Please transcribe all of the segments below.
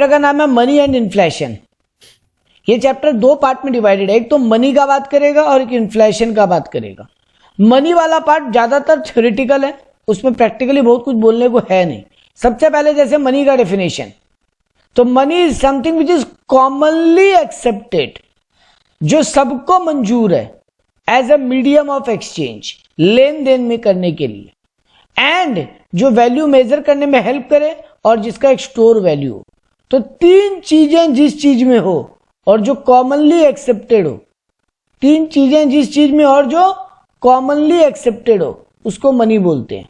Chapter का नाम है मनी एंड इन्फ्लेशन। ये चैप्टर दो पार्ट में डिवाइडेड है, एक तो मनी का बात करेगा और एक इन्फ्लेशन का बात करेगा। मनी वाला पार्ट ज्यादातर थ्योरेटिकल है, उसमें प्रैक्टिकली बहुत कुछ बोलने को है नहीं। सबसे पहले जैसे मनी का डेफिनेशन, तो money is something which is commonly accepted, जो सबको मंजूर है as a medium of exchange, लेन देन में करने के लिए, एंड जो वैल्यू मेजर करने में हेल्प करे और जिसका एक स्टोर वैल्यू हो। तो तीन चीजें जिस चीज में हो और जो कॉमनली एक्सेप्टेड हो, तीन चीजें जिस चीज में और जो कॉमनली एक्सेप्टेड हो, उसको मनी बोलते हैं।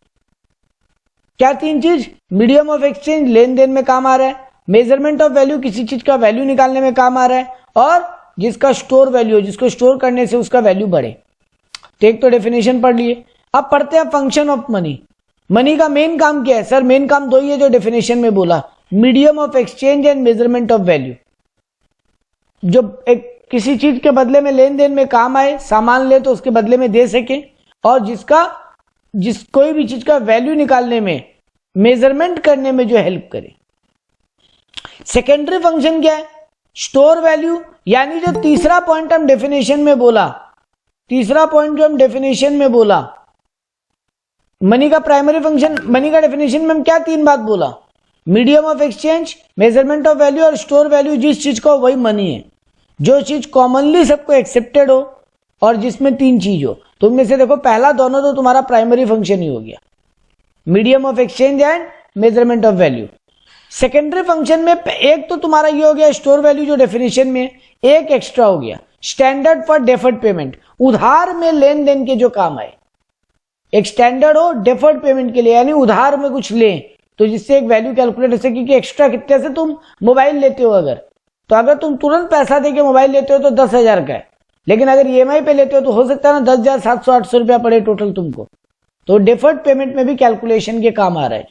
क्या तीन चीज? मीडियम ऑफ एक्सचेंज, लेन देन में काम आ रहा है, मेजरमेंट ऑफ वैल्यू, किसी चीज का वैल्यू निकालने में काम आ रहा है, और जिसका स्टोर वैल्यू, जिसको स्टोर करने से उसका वैल्यू बढ़े। तो एक तो डेफिनेशन पढ़ लिए। अब पढ़ते हैं फंक्शन ऑफ मनी। मनी का मेन काम क्या है? सर मेन काम दो ही है जो डेफिनेशन में बोला, medium of exchange and measurement of value. जो एक किसी चीज के बदले में लेन देन में काम आए, सामान ले तो उसके बदले में दे सके, और कोई भी चीज का वैल्यू निकालने में, मेजरमेंट करने में जो हेल्प करे। सेकेंडरी फंक्शन क्या है? स्टोर वैल्यू, यानी जो तीसरा पॉइंट हम डेफिनेशन में बोला, तीसरा पॉइंट जो हम डेफिनेशन में बोला, मनी का प्राइमरी फंक्शन, मनी का डेफिनेशन में हम क्या तीन बात बोला? Medium of exchange, measurement of value और स्टोर वैल्यू। जिस चीज का वही मनी है, जो चीज कॉमनली सबको एक्सेप्टेड हो और जिसमें तीन चीज हो। तो उनमें से देखो पहला दोनों तो तुम्हारा प्राइमरी फंक्शन ही हो गया, medium of exchange and measurement of value. Secondary function में एक तो तुम्हारा ये हो गया स्टोर वैल्यू जो डेफिनेशन में, एक एक्स्ट्रा हो गया स्टैंडर्ड फॉर डेफर्ड पेमेंट, उधार में लेन देन के जो काम आए। एक स्टैंडर्ड हो डेफर्ड पेमेंट के लिए, यानी उधार में कुछ ले तो जिससे एक वैल्यू कैलकुलेट हो सके कि एक्स्ट्रा कितने से तुम मोबाइल लेते हो। अगर तुम तुरंत पैसा देके मोबाइल लेते हो तो 10,000 का है, लेकिन अगर ईएमआई पे लेते हो तो हो सकता है ना 10,700-800 रुपया पड़े टोटल तुमको। तो डेफर्ड पेमेंट में भी कैलकुलेशन के काम आ रहा है।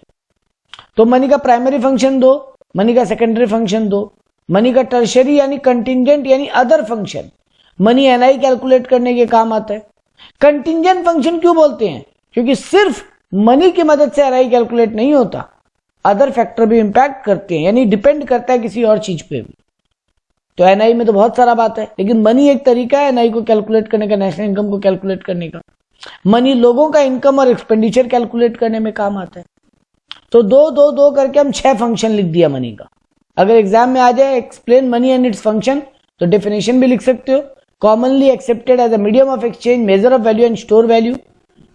तो मनी का प्राइमरी फंक्शन दो, मनी का सेकेंडरी फंक्शन दो, मनी का टर्शरी यानी कंटिंजेंट यानी other function, money NI calculate करने के काम आता है। कंटिंजेंट फंक्शन क्यों बोलते हैं? क्योंकि सिर्फ मनी की मदद से एनआई कैलकुलेट नहीं होता, अदर फैक्टर भी इंपैक्ट करते हैं, यानी डिपेंड करता है किसी और चीज पे भी। तो एनआई में तो बहुत सारा बात है, लेकिन मनी एक तरीका है एनआई को कैलकुलेट करने का, नेशनल इनकम को कैलकुलेट करने का। मनी लोगों का इनकम और एक्सपेंडिचर कैलकुलेट करने में काम आता है। तो दो दो दो करके हम 6 फंक्शन लिख दिया मनी का। अगर एग्जाम में आ जाए explain money and its function, तो डेफिनेशन भी लिख सकते हो, commonly accepted as a medium of exchange, measure of value and store value.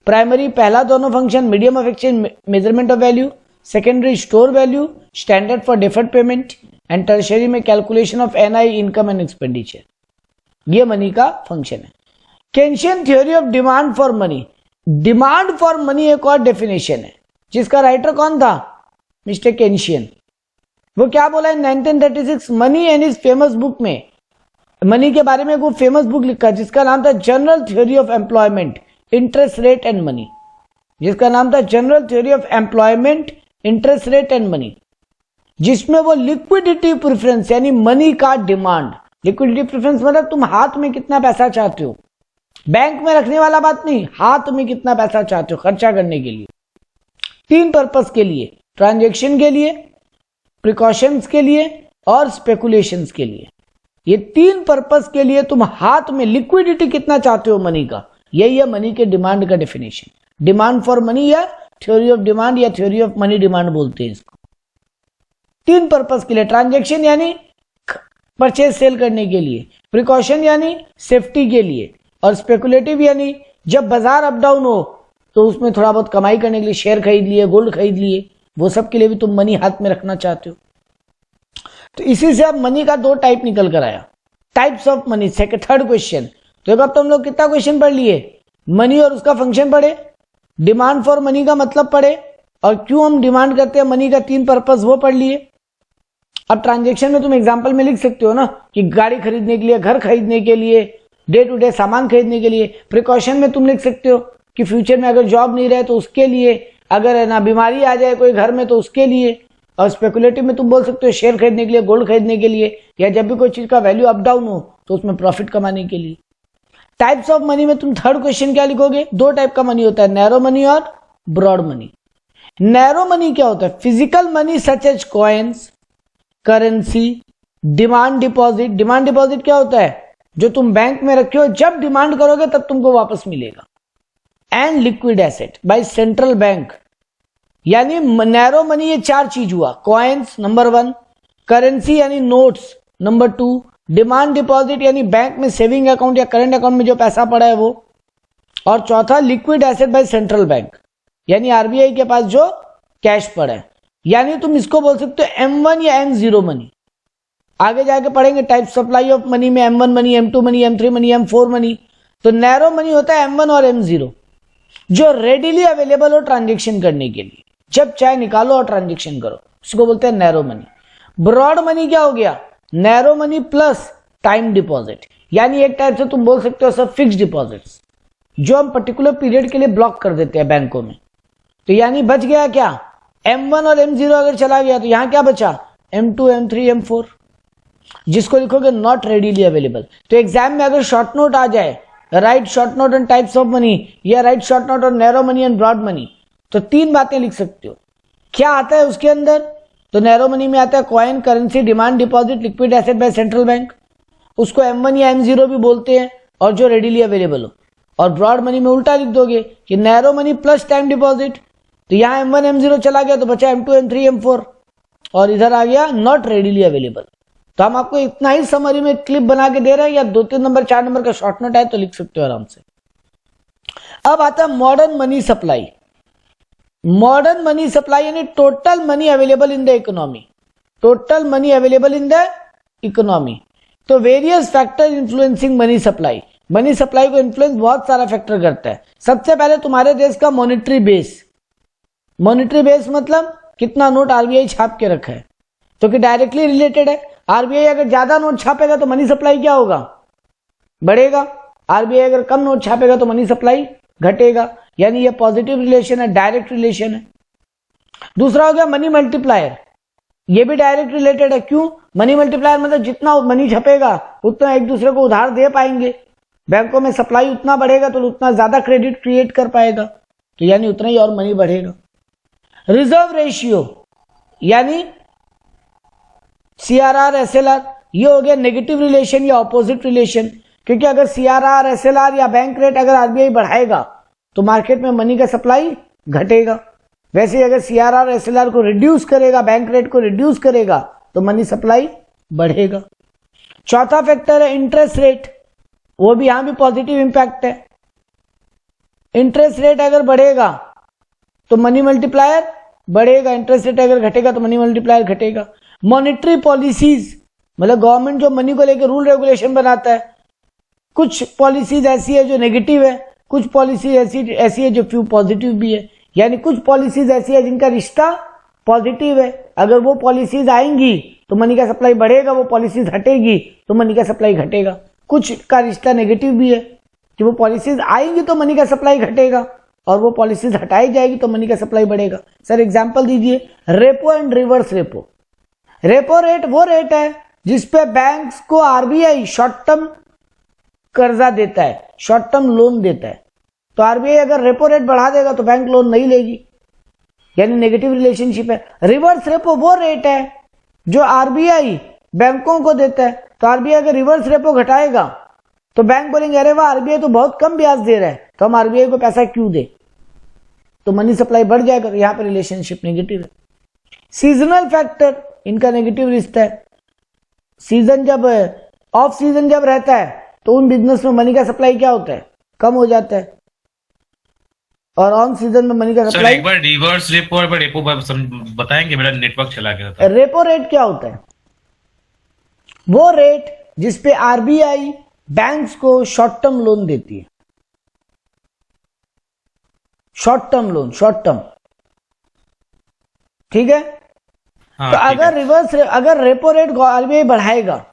Primary पहला दोनों function, medium of exchange, measurement of value. Secondary store value, standard for deferred payment, and tertiary में calculation of NI, income and expenditure. ये money का function है। Keynesian theory of demand for money, demand for money एक और definition है, जिसका writer कौन था? मिस्टर केंशियन। वो क्या बोला है 1936 money and is famous book में, मनी के बारे में वो फेमस बुक लिखा जिसका नाम था general theory of employment, interest rate and money, जिसका नाम था general theory of employment, interest rate and money, जिसमें वो लिक्विडिटी प्रेफरेंस यानी मनी का डिमांड, लिक्विडिटी प्रेफरेंस मतलब तुम हाथ में कितना पैसा चाहते हो, बैंक में रखने वाला बात नहीं, हाथ में कितना पैसा चाहते हो खर्चा करने के लिए, 3 पर्पस के लिए, ट्रांजैक्शन के लिए, प्रिकॉशंस के लिए और स्पेकुलेशंस के लिए। ये 3 पर्पस के लिए तुम हाथ में लिक्विडिटी कितना चाहते हो मनी का, यही है मनी के डिमांड का डेफिनेशन। डिमांड फॉर मनी या थ्योरी ऑफ डिमांड या थ्योरी ऑफ मनी डिमांड बोलते हैं इसको। 3 पर्पस के लिए, ट्रांजैक्शन यानी परचेज सेल करने के लिए, प्रिकॉशन यानी सेफ्टी के लिए, और स्पेकुलेटिव यानी जब बाजार अप डाउन हो तो उसमें थोड़ा बहुत कमाई करने के लिए शेयर खरीद लिए, गोल्ड खरीद लिए, वो सब के लिए भी तुम मनी हाथ में रखना चाहते हो। तो इसी से अब मनी का 2 टाइप निकल कर आया, types of money. Third question, तो अब तुम लोग कितना क्वेश्चन पढ़ लिए? मनी और उसका फंक्शन पढ़े, डिमांड फॉर मनी का मतलब पढ़े, और क्यों हम डिमांड करते हैं मनी का 3 पर्पस वो पढ़ लिए। अब ट्रांजैक्शन में तुम एग्जांपल में लिख सकते हो ना कि गाड़ी खरीदने के लिए, घर खरीदने के लिए, डे टू डे सामान खरीदने के लिए। प्रिकॉशन में तुम लिख सकते हो कि फ्यूचर में अगर जॉब नहीं रहे तो उसके लिए, अगर है ना बीमारी आ जाए कोई घर में तो उसके लिए। और स्पेकुलेटिव में तुम बोल सकते हो शेयर खरीदने के लिए, गोल्ड खरीदने के लिए, या जब भी कोई चीज का वैल्यू अप डाउन हो तो उसमें प्रॉफिट कमाने के लिए। टाइप्स ऑफ मनी में तुम थर्ड क्वेश्चन क्या लिखोगे? 2 टाइप का मनी होता है, नैरो मनी और ब्रॉड मनी। नैरो मनी क्या होता है? Physical money such as coins, currency, demand deposit. Demand deposit क्या होता है? जो तुम बैंक में रखे हो, जब डिमांड करोगे तब तुमको वापस मिलेगा। And liquid asset by central bank, यानी नैरो मनी। ये चार चीज हुआ, कॉइन्स नंबर 1, करेंसी यानी नोट्स नंबर 2, डिमांड डिपॉजिट यानी बैंक में सेविंग अकाउंट या करंट अकाउंट में जो पैसा पड़ा है वो, और चौथा liquid asset by central bank, यानी आरबीआई के पास जो कैश पड़ा है। यानी तुम इसको बोल सकते हो M1 या M0 मनी। आगे जाके पढ़ेंगे टाइप सप्लाई ऑफ मनी में M1 money, M2 money, M3 money, M4 money. तो नैरो मनी होता है M1 और M0, जो रेडिली अवेलेबल हो ट्रांजेक्शन करने के लिए, जब चाहे निकालो और ट्रांजेक्शन करो, उसको बोलते हैं नैरो मनी। ब्रॉड मनी क्या हो गया? Narrow money plus time deposit, यानी एक टाइप से तुम बोल सकते हो सब फिक्स डिपॉजिट्स, जो हम पर्टिकुलर पीरियड के लिए ब्लॉक कर देते हैं बैंकों में। तो यानी बच गया क्या? M1 और M0 अगर चला गया तो यहां क्या बचा? M2, M3, M4, जिसको लिखोगे नॉट रेडीली अवेलेबल। तो एग्जाम में अगर शॉर्ट नोट आ जाए, write short note on types of money, या write short note on narrow money and broad money, तो 3 बातें लिख सकते हो। क्या आता है उसके अंदर? तो नैरो मनी में आता है coin, currency, demand deposit, liquid asset by central bank, उसको M1 या M0 भी बोलते हैं, और जो रेडीली अवेलेबल हो। और ब्रॉड मनी में उल्टा लिख दोगे कि narrow money plus time deposit, तो यहां M1 M0 चला गया तो बचा M2 M3 M4, और इधर आ गया नॉट रेडीली अवेलेबल। तो हम आपको इतना ही समरी में क्लिप बना के दे रहे हैं, या 2-3 नंबर 4 नंबर का शॉर्ट नोट है तो लिख सकते हो आराम से। अब आता है modern money supply. Modern money supply यानी total money available in the economy, total money available in the economy. तो various factor influencing money supply. Money supply को इन्फ्लुएंस बहुत सारा फैक्टर करता है। सबसे पहले तुम्हारे देश का मॉनेटरी बेस। मॉनेटरी बेस मतलब कितना नोट आरबीआई छाप के रखा है, तो कि डायरेक्टली रिलेटेड है। आरबीआई अगर ज्यादा नोट छापेगा तो मनी सप्लाई क्या होगा? बढ़ेगा। आरबीआई अगर कम नोट छापेगा तो मनी सप्लाई घटेगा, यानी ये पॉजिटिव रिलेशन है, डायरेक्ट रिलेशन है। दूसरा हो गया मनी मल्टीप्लायर, ये भी डायरेक्ट रिलेटेड है। क्यों? मनी मल्टीप्लायर मतलब जितना मनी छपेगा उतना एक दूसरे को उधार दे पाएंगे, बैंकों में सप्लाई उतना बढ़ेगा तो उतना ज्यादा क्रेडिट क्रिएट कर पाएगा, तो यानी उतना ही और मनी बढ़ेगा। रिजर्व रेशियो यानी CRR SLR, ये हो गया नेगेटिव रिलेशन या ऑपोजिट रिलेशन, क्योंकि अगर CRR SLR या बैंक रेट अगर आरबीआई बढ़ाएगा तो मार्केट में मनी का सप्लाई घटेगा। वैसे अगर CRR SLR को रिड्यूस करेगा, बैंक रेट को रिड्यूस करेगा, तो मनी सप्लाई बढ़ेगा। चौथा फैक्टर है इंटरेस्ट रेट, वो भी यहां भी पॉजिटिव इंपैक्ट है। इंटरेस्ट रेट अगर बढ़ेगा तो मनी मल्टीप्लायर बढ़ेगा, इंटरेस्ट रेट अगर घटेगा तो मनी मल्टीप्लायर घटेगा। मॉनेटरी पॉलिसीज मतलब गवर्नमेंट जो मनी को लेकर रूल रेगुलेशन बनाता है, कुछ पॉलिसीज ऐसी है जो नेगेटिव है, कुछ पॉलिसी ऐसी है जो फ्यू पॉजिटिव भी है। यानी कुछ पॉलिसीज ऐसी है जिनका रिश्ता पॉजिटिव है, अगर वो पॉलिसीज आएंगी तो मनी का सप्लाई बढ़ेगा, वो पॉलिसीज हटेगी तो मनी का सप्लाई घटेगा। कुछ का रिश्ता नेगेटिव भी है कि वो पॉलिसीज आएंगी तो मनी का सप्लाई घटेगा, और वो पॉलिसीज हटाई जाएगी तो मनी का सप्लाई बढ़ेगा। सर एग्जांपल दीजिए, repo and reverse repo. Repo rate वो रेट है जिसपे बैंक्स को आरबीआई शॉर्ट टर्म कर्जा देता है, शॉर्ट टर्म लोन देता है। तो आरबीआई अगर रेपो रेट बढ़ा देगा तो बैंक लोन नहीं लेगी, यानी नेगेटिव रिलेशनशिप है। रिवर्स रेपो वो रेट है जो आरबीआई बैंकों को देता है, तो आरबीआई अगर रिवर्स रेपो घटाएगा तो बैंक बोलेंगे अरे वाह आरबीआई तो बहुत कम ब्याज दे रहा है, तो हम आरबीआई को पैसा क्यों दे, तो मनी सप्लाई बढ़ जाएगा। यहां पर रिलेशनशिप नेगेटिव है। सीजनल फैक्टर, इनका नेगेटिव रिश्ता है। सीजन जब ऑफ सीजन जब रहता है तो उन बिजनेस में मनी का सप्लाई क्या होता है? कम हो जाता है, और ऑन सीजन में मनी का सप्लाई। एक बार रिवर्स रेपो और रेपो बताएंगे, मेरा नेटवर्क चला गया था। रेपो रेट क्या होता है? वो रेट जिसपे आरबीआई बैंक्स को शॉर्ट टर्म लोन देती है। Short term loan, short term, ठीक है। हाँ, तो अगर रेपो रेट आरबीआई बढ़ाएगा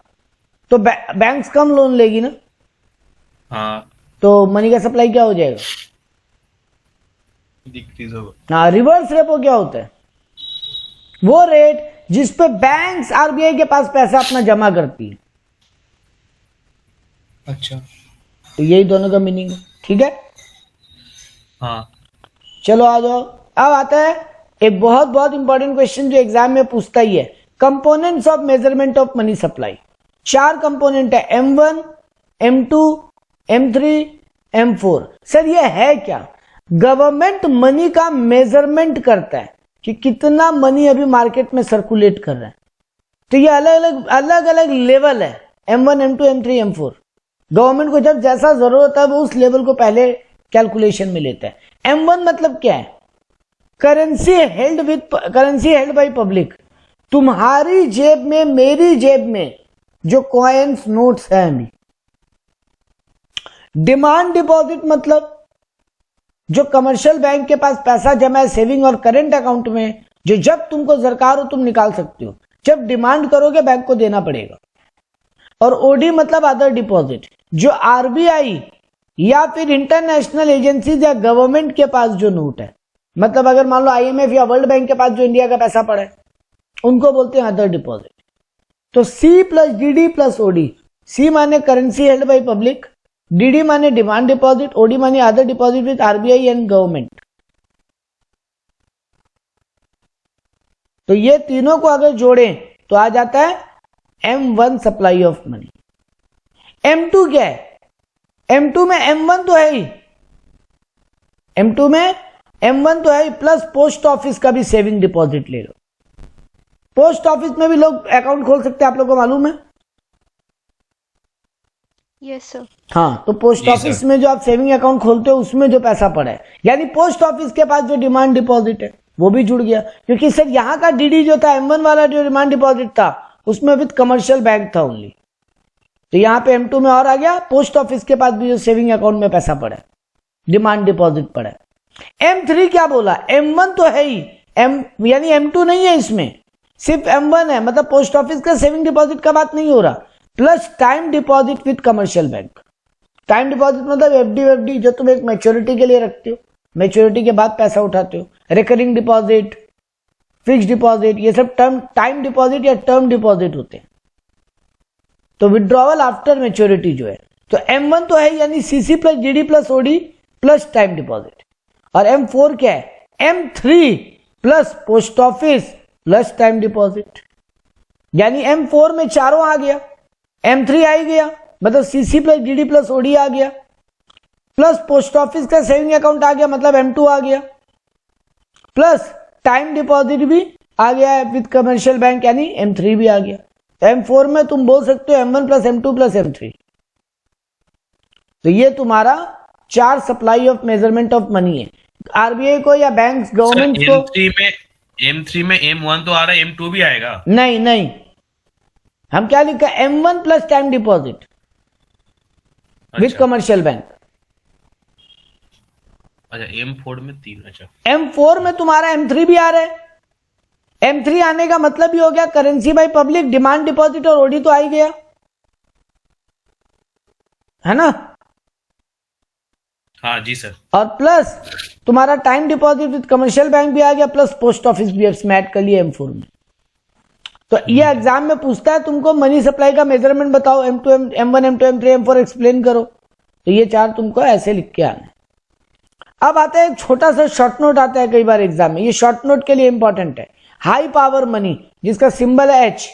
तो बैंक्स कम लोन लेगी ना, हाँ, तो मनी का सप्लाई क्या हो जाएगा? डिक्रीज होगा। हाँ, रिवर्स रेपो क्या होता है? वो रेट जिसपे बैंक्स आरबीआई के पास पैसा अपना जमा करती है। अच्छा, तो यही दोनों का मीनिंग है, ठीक है। हाँ, चलो आ जाओ। अब आता है एक बहुत बहुत इंपॉर्टेंट क्वेश्चन जो एग्जाम में पूछता ही है, components of measurement of money supply, 4 component है, M1, M2, M3, M4। Sir ये है क्या? गवर्नमेंट मनी का मेजरमेंट करता है कि कितना मनी अभी मार्केट में सर्कुलेट कर रहा है। तो ये अलग अलग लेवल है, M1, M2, M3, M4। Government को जब जैसा जरूरत है वो उस लेवल को पहले कैलकुलेशन में लेता है। M1 मतलब क्या है? Currency held by public. तुम्हारी जेब में, मेरी जेब में जो कॉइन्स नोट्स हैं अभी। डिमांड डिपॉजिट मतलब जो कमर्शियल बैंक के पास पैसा जमा है सेविंग और करंट अकाउंट में, जो जब तुमको दरकार हो तुम निकाल सकते हो, जब डिमांड करोगे बैंक को देना पड़ेगा। और ओडी मतलब अदर डिपॉजिट, जो आरबीआई या फिर इंटरनेशनल एजेंसीज या गवर्नमेंट के पास जो नोट है, मतलब अगर मान लो आईएमएफ या वर्ल्ड बैंक के पास जो इंडिया का पैसा पड़ा है, उनको बोलते हैं अदर डिपॉजिट। तो C plus DD plus OD. C माने currency held by public, DD माने डिमांड डिपॉजिट, ओडी माने other deposit with RBI and government. तो ये तीनों को अगर जोड़ें तो आ जाता है M1 supply of money. M2 क्या है? M2 में M1 तो है ही, M2 में M1 तो है ही, प्लस पोस्ट ऑफिस का भी सेविंग डिपॉजिट ले लो। पोस्ट ऑफिस में भी लोग अकाउंट खोल सकते हैं, आप लोगों को मालूम है? Yes sir. हाँ, तो पोस्ट ऑफिस में जो आप सेविंग अकाउंट खोलते हो उसमें जो पैसा पड़ा है, यानी पोस्ट ऑफिस के पास जो डिमांड डिपॉजिट है वो भी जुड़ गया। क्योंकि सर यहाँ का डीडी जो था, M1 वाला जो डिमांड डिपॉजिट था, उसमें विद कमर्शियल बैंक था ओनली। तो यहाँ पे M2 में और आ गया, पोस्ट ऑफिस के पास भी जो सेविंग अकाउंट में पैसा पड़ा है, डिमांड डिपॉजिट पड़ा है। M3 क्या बोला? M1 तो है ही, यानी M2 नहीं है इसमें, सिर्फ M1 है, मतलब पोस्ट ऑफिस का सेविंग डिपॉजिट का बात नहीं हो रहा, plus time deposit with commercial bank. Time deposit मतलब एफडी जो तुम एक मैच्योरिटी के लिए रखते हो, मैच्योरिटी के बाद पैसा उठाते हो। रिकरिंग डिपॉजिट, फिक्स डिपॉजिट, ये सब टाइम डिपॉजिट या टर्म डिपॉजिट होते हैं। तो विड्रॉवल आफ्टर मैच्योरिटी जो है, तो M1 तो है, यानी CC plus DD plus OD plus time deposit. और M4 क्या है? M3 plus post office plus time deposit, यानी M4 में चारों आ गया। M3 आ गया, मतलब CC plus DD plus OD आ गया, प्लस पोस्ट ऑफिस का सेविंग अकाउंट आ गया, मतलब M2 आ गया, प्लस टाइम डिपॉजिट भी आ गया है विद कमर्शियल बैंक, यानी M3 भी आ गया। M4 में तुम बोल सकते हो M1 plus M2 plus M3। तो ये तुम्हारा 4 supply of measurement of money है। आरबीआई को या बैंक गवर्नमेंट को M3 में M1 तो आ रहा है, M2 भी आएगा? नहीं, हम क्या लिखा है? M1 plus time deposit with commercial bank. अच्छा, M4 में 3। अच्छा, M4 में तुम्हारा M3 भी आ रहा है। M3 आने का मतलब ही हो गया currency by public, demand deposit और ओडी तो आ ही गया, है ना? हाँ जी सर। और प्लस तुम्हारा time deposit with commercial bank भी आ गया, प्लस पोस्ट ऑफिस भी इसमें ऐड कर लिया M4 में। तो ये एग्जाम में पूछता है तुमको मनी सप्लाई का मेजरमेंट बताओ, M2, M1, M2, M3, M4 explain करो। तो ये 4 तुमको ऐसे लिख के आना है। अब आता है एक छोटा सा शॉर्ट नोट आता है कई बार एग्जाम में, ये शॉर्ट नोट के लिए इंपॉर्टेंट है। हाई पावर मनी, जिसका सिंबल है H।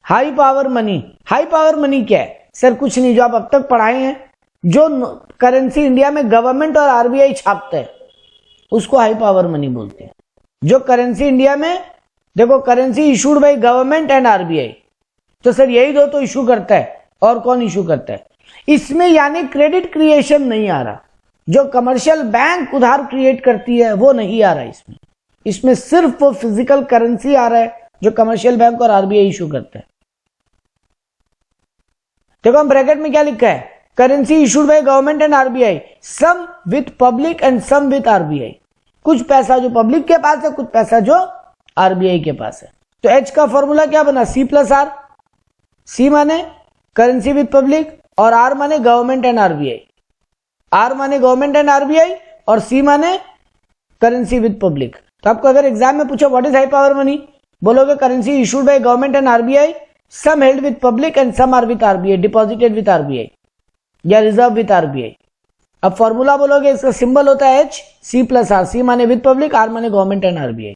High power money, high power money क्या है? सर कुछ नहीं, जो आप अब तक पढ़ाए हैं, जो करेंसी इंडिया में गवर्नमेंट और आरबीआई छापते हैं उसको हाई पावर मनी बोलते हैं। जो करेंसी इंडिया में, देखो currency issued by government and RBI, तो सर यही दो तो इशू करता है, और कौन इशू करता है? इसमें यानी क्रेडिट क्रिएशन नहीं आ रहा, जो कमर्शियल बैंक उधार क्रिएट करती है वो नहीं आ रहा इसमें सिर्फ वो फिजिकल करेंसी आ रहा है जो कमर्शियल बैंक और आरबीआई इशू करता है। देखो हम ब्रैकेट में क्या लिखा है? Currency issued by government and RBI, some with public and some with RBI. कुछ पैसा जो पब्लिक के पास है, कुछ पैसा जो आरबीआई के पास है। तो H का फॉर्मूला क्या बना? C plus R। C माने करेंसी विथ पब्लिक और R माने गवर्नमेंट एंड आरबीआई। R माने गवर्नमेंट एंड आरबीआई और C माने करेंसी विथ पब्लिक। तो आपको अगर एग्जाम में पूछा what is high power money, बोलोगे currency issued by government and RBI, some held with public and some are with RBI, deposited with RBI या reserve with RBI. अब formula बोलोगे, इसका सिंबल होता है H, C plus R। C माने with public, R माने government and RBI.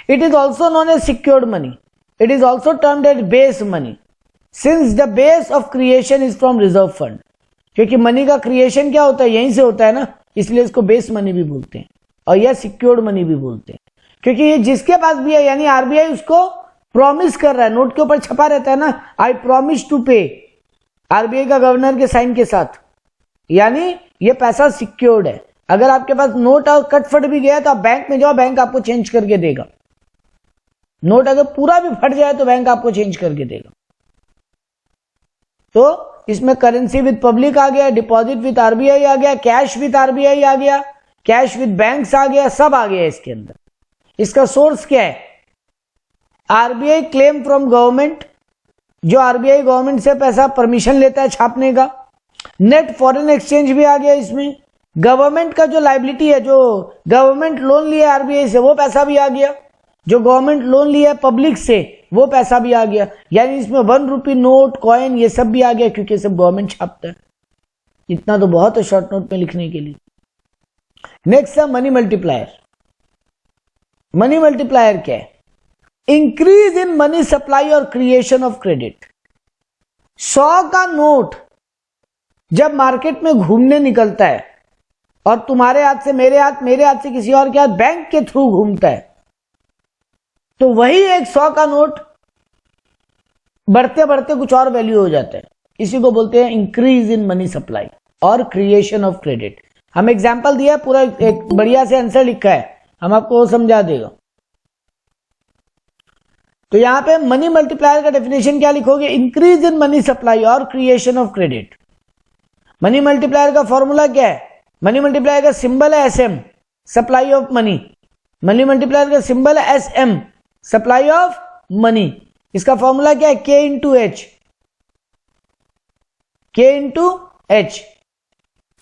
It is also known as secured money. It is also termed as base money since the base of creation is from reserve fund. क्योंकि money का creation क्या होता है, यहीं से होता है ना, इसलिए इसको बेस मनी भी बोलते हैं और यह सिक्योर्ड मनी भी बोलते हैं। क्योंकि ये जिसके पास भी है, यानी आरबीआई उसको प्रॉमिस कर रहा है, नोट के ऊपर छपा रहता है ना, आई प्रॉमिस टू पे, आरबीआई का गवर्नर के साइन के साथ, यानी ये पैसा सिक्योर्ड है। अगर आपके पास नोट और कट फट भी गया तो आप बैंक में जाओ, बैंक आपको चेंज करके देगा। नोट अगर पूरा भी फट जाए तो बैंक आपको चेंज करके देगा। तो इसमें करेंसी विद पब्लिक आ गया, डिपॉजिट विद आरबीआई आ गया, कैश विद आरबीआई आ गया, कैश विद बैंक्स आ गया, सब आ गया इसके अंदर। इसका सोर्स क्या है? आरबीआई क्लेम फ्रॉम गवर्नमेंट, जो आरबीआई गवर्नमेंट से पैसा परमिशन लेता है छापने का। नेट फॉरेन एक्सचेंज भी आ गया इसमें। गवर्नमेंट का जो लाइबिलिटी है, जो गवर्नमेंट लोन लिया आरबीआई से, वो पैसा भी आ गया। जो गवर्नमेंट लोन लिया है पब्लिक से, वो पैसा भी आ गया। यानी इसमें 1 रुपी नोट, कॉइन, ये सब भी आ गया, क्योंकि सब गवर्नमेंट छापता है। इतना तो बहुत है शॉर्ट नोट में लिखने के लिए। नेक्स्ट है मनी मल्टीप्लायर। मनी मल्टीप्लायर क्या है? इंक्रीज इन मनी सप्लाई और क्रिएशन ऑफ क्रेडिट। 100 का नोट जब मार्केट में घूमने निकलता है और तुम्हारे हाथ से मेरे हाथ, मेरे हाथ से किसी और के हाथ, बैंक के थ्रू घूमता है, तो वही एक 100 का नोट बढ़ते बढ़ते कुछ और वैल्यू हो जाता है। इसी को बोलते हैं इंक्रीज इन मनी सप्लाई और क्रिएशन ऑफ क्रेडिट। हम एग्जांपल दिया है, पूरा एक बढ़िया से आंसर लिखा है, हम आपको वो समझा देगा। तो यहां पे मनी मल्टीप्लायर का डेफिनेशन क्या लिखोगे? इंक्रीज इन मनी सप्लाई और creation of credit. Money multiplier का फॉर्मूला क्या है? मनी मल्टीप्लायर का सिंबल है SM, supply of money. Money multiplier का सिंबल है SM, सप्लाई ऑफ मनी। इसका फॉर्मूला क्या है? K into H। K into H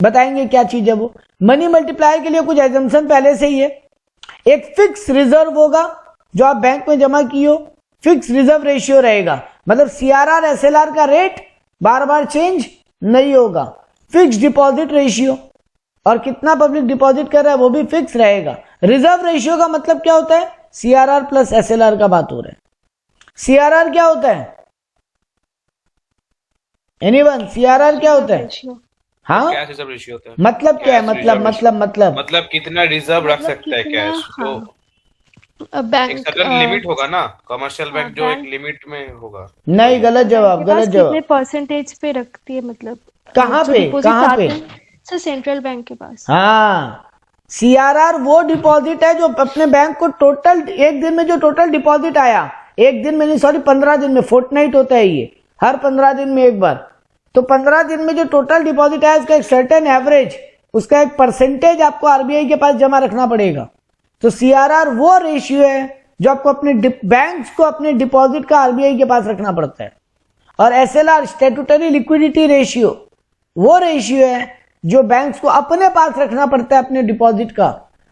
बताएंगे क्या चीज है वो। मनी मल्टीप्लायर के लिए कुछ एजम्पशन पहले से ही है। एक फिक्स रिजर्व होगा जो आप बैंक में जमा किए हो, फिक्स रिजर्व रेशियो रहेगा, मतलब CRR SLR का रेट बार बार चेंज नहीं होगा। फिक्स डिपॉजिट रेशियो, और कितना पब्लिक डिपॉजिट कर रहा है वो भी फिक्स रहेगा। रिजर्व रेशियो का मतलब क्या होता है? CRR प्लस SLR का बात हो रहा है। CRR क्या होता है? एनीवन, CRR क्या होता है? हाँ, कैश रिजर्व रेशियो होता है। मतलब क्या है? मतलब कितना रिजर्व रख सकता है कैश। तो बैंक एक सर्टेन लिमिट होगा ना, कमर्शियल बैंक जो एक लिमिट में होगा। नहीं, गलत जवाब, गलत जवाब। कितने परसेंटेज पे रखती है, मतलब कहाँ पे? कहाँ पे? सर सेंट्रल बैंक के पास। हाँ, CRR वो डिपॉजिट है जो अपने बैंक को टोटल एक दिन में जो टोटल डिपॉजिट आया, एक दिन में नहीं, सॉरी 15 दिन में, फोर्टनाइट होता है ये, हर 15 दिन में एक बार। तो 15 दिन में जो टोटल डिपॉजिट आया उसका एक सर्टेन एवरेज, उसका एक परसेंटेज आपको आरबीआई के पास जमा रखना पड़ेगा। तो CRR वो रेशियो है जो आपको अपने बैंक्स को अपने डिपॉजिट का आरबीआई के पास रखना पड़ता है। और SLR स्टैट्यूटरी लिक्विडिटी रेशियो वो रेशियो है जो बैंक्स को अपने पास रखना पड़ता है अपने डिपॉजिट का।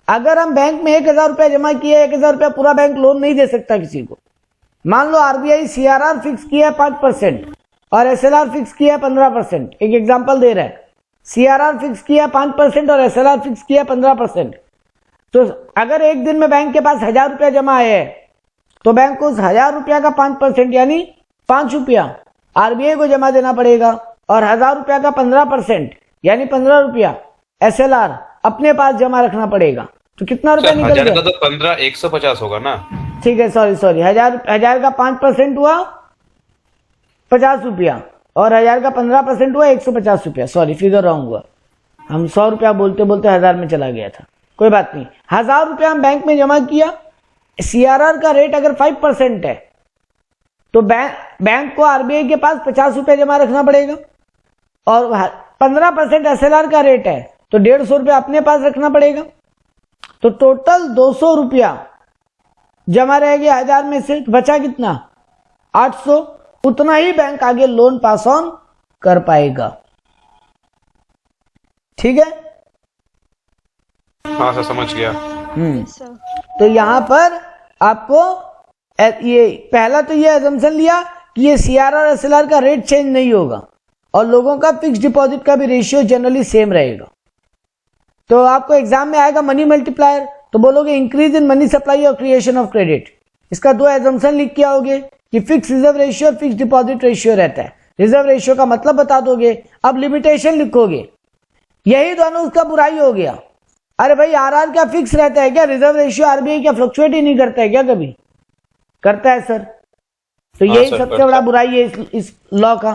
अगर हम बैंक में 1000 रुपया जमा किए, 1000 रुपया पूरा बैंक लोन नहीं दे सकता किसी को। मान लो आरबीआई CRR फिक्स किया है 5% और SLR फिक्स किया है 15%। एक एग्जांपल दे रहा है, CRR फिक्स किया 5% और SLR फिक्स किया 15%। तो अगर एक दिन में बैंक के पास 1000 रुपया जमा है तो बैंक को उस 1000 रुपया का 5% यानी 5 रुपया आरबीआई को जमा देना पड़ेगा, और 1000 रुपया का 15% यानी 15 रुपया SLR अपने पास जमा रखना पड़ेगा। तो कितना रुपया निकल गया? 1000 का तो 15 150 होगा ना। ठीक है, सॉरी 1000 का 5% हुआ 50 रुपया और 1000 का 15% हुआ 150 रुपया। सॉरी, फिगर रॉन्ग हुआ, हम 100 रुपया बोलते बोलते 1000 में चला गया था, कोई बात नहीं। 1000 रुपया हम बैंक में जमा किया, CRR का रेट अगर 5% है तो बैंक को आरबीआई के पास 50 रुपया जमा रखना पड़ेगा, और 15% SLR का रेट है तो 150 रुपया अपने पास रखना पड़ेगा। तो टोटल 200 रुपया जमा रह गया 1000 में से, तो बचा कितना? 800। उतना ही बैंक आगे लोन पास ऑन कर पाएगा। ठीक है, हाँ सर, समझ गया। तो यहां पर आपको ये पहला तो ये अजम्पशन लिया कि ये CRR और SLR का रेट चेंज नहीं होगा और लोगों का फिक्स डिपॉजिट का भी रेशियो जनरली सेम रहेगा। तो आपको एग्जाम में आएगा मनी मल्टीप्लायर, तो बोलोगे इंक्रीज इन मनी सप्लाई और क्रिएशन ऑफ क्रेडिट। इसका 2 एजम्पशन लिख के आओगे, कि फिक्स रिजर्व रेशियो और फिक्स डिपॉजिट रेशियो रहता है। रिजर्व रेशियो का मतलब बता दोगे, अब लिमिटेशन लिखोगे, यही दोनों उसका बुराई हो गया। अरे भाई आरआर क्या फिक्स रहता है क्या? रिजर्व रेशियो आरबीआई क्या फ्लक्चुएट ही नहीं करता है क्या? कभी करता है सर। तो हाँ यही सर, सबसे करता बड़ा है। बुराई है इस लॉ का।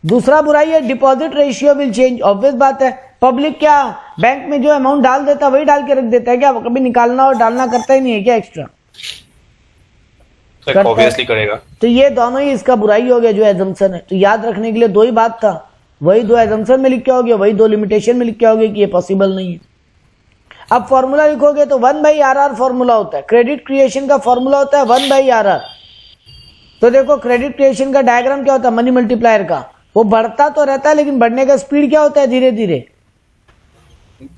दूसरा बुराई है deposit ratio will change. Obvious बात है, पब्लिक क्या बैंक में जो अमाउंट डाल देता है वही डाल के रख देता है क्या? वो कभी निकालना और डालना करता ही नहीं है क्या एक्स्ट्रा? करता है। ऑब्वियसली करेगा। तो ये दोनों ही इसका बुराई हो गया जो एजम्पशन है। तो याद रखने के लिए दो ही बात था, वही दो एजम्पशन में लिख के आओगे, वही दो लिमिटेशन में लिख के आओगे कि ये पॉसिबल नहीं है। अब फॉर्मूला लिखोगे तो 1/RR फॉर्मूला होता है। क्रेडिट क्रिएशन का फॉर्मूला होता है 1/RR। तो देखो क्रेडिट क्रिएशन का डायग्राम क्या होता है मनी मल्टीप्लायर का, वो बढ़ता तो रहता है लेकिन बढ़ने का स्पीड क्या होता है? धीरे धीरे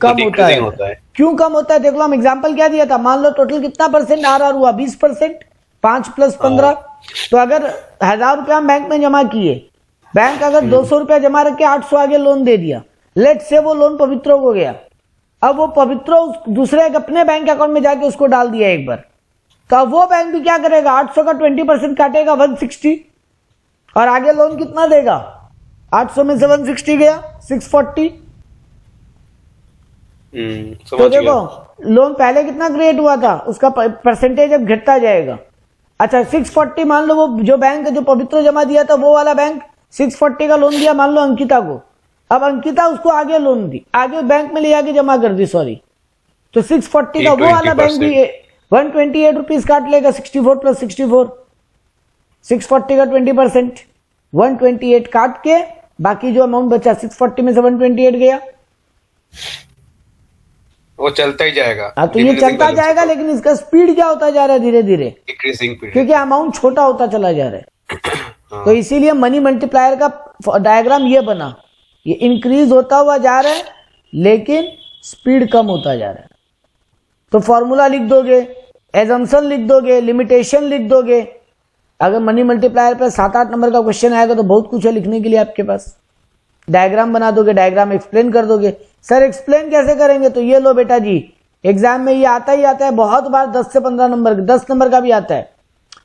कम होता है। क्यों कम होता है? देख लो हम एग्जांपल क्या दिया था, मान लो टोटल कितना परसेंट आरआर हुआ? 20%, 5 + 15। तो अगर 1000 रुपया हम बैंक में जमा किए, बैंक अगर 200 रुपया जमा रख के 800 आगे लोन दे दिया, लेट से वो लोन पवित्र हो गया। अब वो पवित्र दूसरे अपने बैंक अकाउंट में जाके उसको डाल दिया एक बार, तो अब वो बैंक भी क्या करेगा? 800 का 20% काटेगा 160, और आगे लोन कितना देगा? 800 में से 160 गया 640। तो देखो लोन पहले कितना क्रिएट हुआ था, उसका परसेंटेज अब घटता जाएगा। अच्छा 640 मान लो, वो जो बैंक जो पवित्र जमा दिया था वो वाला बैंक 640 का लोन दिया मान लो अंकिता को। अब अंकिता उसको आगे लोन दी, आगे बैंक में ले आके जमा कर दी, सॉरी। तो 640 का वो वाला बैंक भी 128 रुपीज काट लेगा। 64 + 64, 640 का 20%, 128 काट के बाकी जो अमाउंट बचा 640 में से 128 गया, वो चलता ही जाएगा। हाँ तो ये चलता जाएगा, लेकिन इसका स्पीड क्या होता जा रहा है? धीरे धीरे डिक्रीजिंग पीरियड, क्योंकि अमाउंट छोटा होता चला जा रहा है। तो इसीलिए मनी मल्टीप्लायर का डायग्राम ये बना, ये इंक्रीज होता हुआ जा रहा है लेकिन स्पीड कम होता जा रहा है। तो फॉर्मूला लिख दोगे, एजम्पशन लिख दोगे, लिमिटेशन लिख दोगे। अगर मनी मल्टीप्लायर पर 7-8 नंबर का क्वेश्चन आएगा तो बहुत कुछ है लिखने के लिए आपके पास। डायग्राम बना दोगे, डायग्राम एक्सप्लेन कर दोगे। सर एक्सप्लेन कैसे करेंगे? तो ये लो बेटा जी, एग्जाम में ये आता ही आता है बहुत बार, 10 से 15 नंबर, 10 नंबर का भी आता है।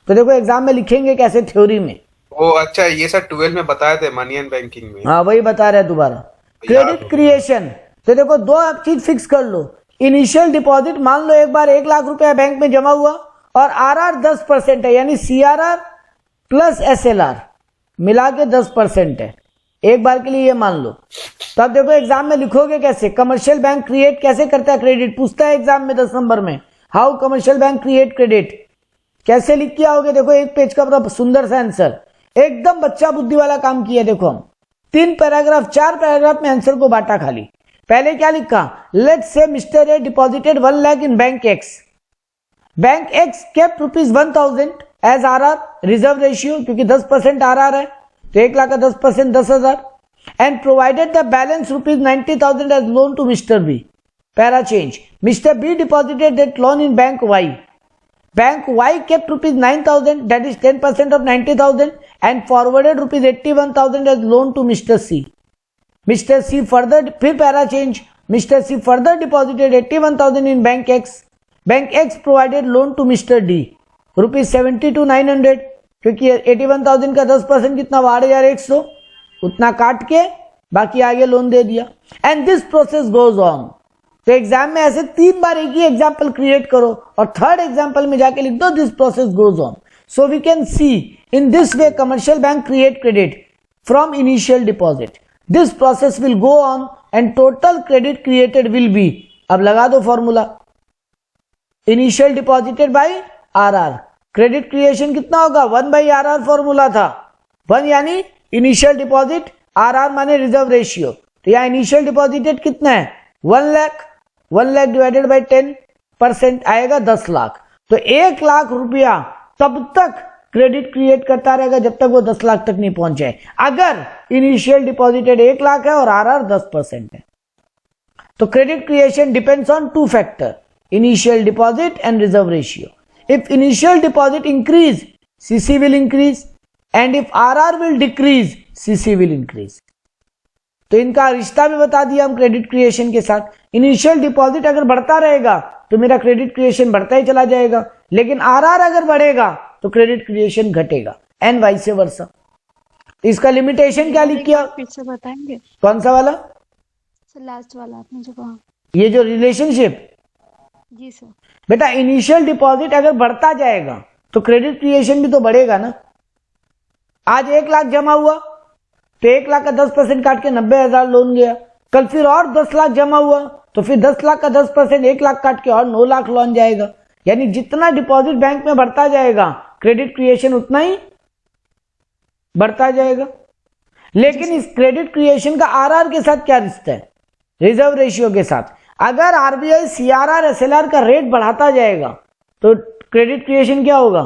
तो देखो एग्जाम में लिखेंगे कैसे थ्योरी में। वो अच्छा ये सर 12 में बताए थे मनी एंड बैंकिंग में। हाँ वही बता रहे हैं दोबारा। क्रेडिट क्रिएशन, तो देखो दो चीज फिक्स कर लो। इनिशियल डिपॉजिट मान लो एक बार 1 लाख रुपया बैंक में जमा हुआ और आरआर 10% है, यानी सीआरआर प्लस एसएलआर मिला के 10% है एक बार के लिए, ये मान लो। तो अब देखो एग्जाम में लिखोगे कैसे, कमर्शियल बैंक क्रिएट कैसे करता है क्रेडिट, पूछता है एग्जाम में 10 नंबर में, how commercial bank create credit, कैसे लिख के आओगे? देखो एक पेज का बड़ा सुंदर सा आंसर, एकदम बच्चा बुद्धि वाला काम किया। देखो हम 3 पैराग्राफ 4 पैराग्राफ में आंसर को बांटा खाली। पहले क्या लिखा, let say mister A deposited 1 lakh in bank X, bank X kept ₹1000 as RR reserve ratio, क्योंकि 10% आरआर है तो 1 लाख का 10% 10,000, and provided the balance ₹90,000 as loan to mister B. Para change, mister B deposited that loan in bank Y, बैंक Y kept ₹9,000, that is 10% of 90,000, and forwarded ₹81,000 as loan to Mr. C. Mr. C further, फिर para change, Mr. C further deposited 81,000 in Bank X. Bank X provided loan to Mr. D, ₹72,900, क्योंकि 81,000 का 10% कितना 8,100, उतना काट के बाकी आगे loan दे दिया। And this process goes on. तो एग्जाम में ऐसे 3 बार एक ही एग्जाम्पल क्रिएट करो और थर्ड एग्जाम्पल में जाके लिख दो this process goes on. So we can see in this way commercial bank create credit from initial deposit. This process will go on and total credit created will be, अब लगा दो formula, initial deposited by RR. Credit creation कितना होगा, 1/RR formula था, 1 यानी initial deposit, RR माने reserve ratio. तो यहाँ इनिशियल डिपॉजिटेड कितना है 1 लाख, 1 लाख डिवाइडेड बाई 10% आएगा 10 लाख। तो 1 लाख रुपया तब तक क्रेडिट क्रिएट करता रहेगा जब तक वो 10 लाख तक नहीं पहुंच जाए, अगर इनिशियल डिपॉजिटेड 1 लाख है और आरआर 10% है। तो credit creation depends on 2 factor, initial deposit and reserve ratio. If initial deposit increase, CC will increase, and if RR will decrease, CC will increase. तो इनका रिश्ता भी बता दिया हम क्रेडिट क्रिएशन के साथ। इनिशियल डिपॉजिट अगर बढ़ता रहेगा तो मेरा क्रेडिट क्रिएशन बढ़ता ही चला जाएगा, लेकिन आरआर अगर बढ़ेगा तो क्रेडिट क्रिएशन घटेगा। एंड वाइस वर्सा। इसका लिमिटेशन क्या लिख किया? फिर से बताएंगे कौन सा वाला? सर, लास्ट वाला आपने जो कहा। ये जो रिलेशनशिप, जी सर। बेटा इनिशियल डिपॉजिट अगर बढ़ता जाएगा तो क्रेडिट क्रिएशन भी तो बढ़ेगा ना। आज 1 लाख जमा हुआ तो 1 लाख का 10% काट के 90,000 लोन गया। कल फिर और 10 लाख जमा हुआ तो फिर 10 लाख का 10% 1 लाख काट के और 9 लाख लोन जाएगा। यानी जितना डिपॉजिट बैंक में बढ़ता जाएगा क्रेडिट क्रिएशन उतना ही बढ़ता जाएगा। लेकिन इस क्रेडिट क्रिएशन का आरआर के साथ क्या रिश्ता है? रिजर्व रेशियो के साथ। अगर आरबीआई सीआरआर एसएलआर का रेट बढ़ाता जाएगा तो क्रेडिट क्रिएशन क्या होगा?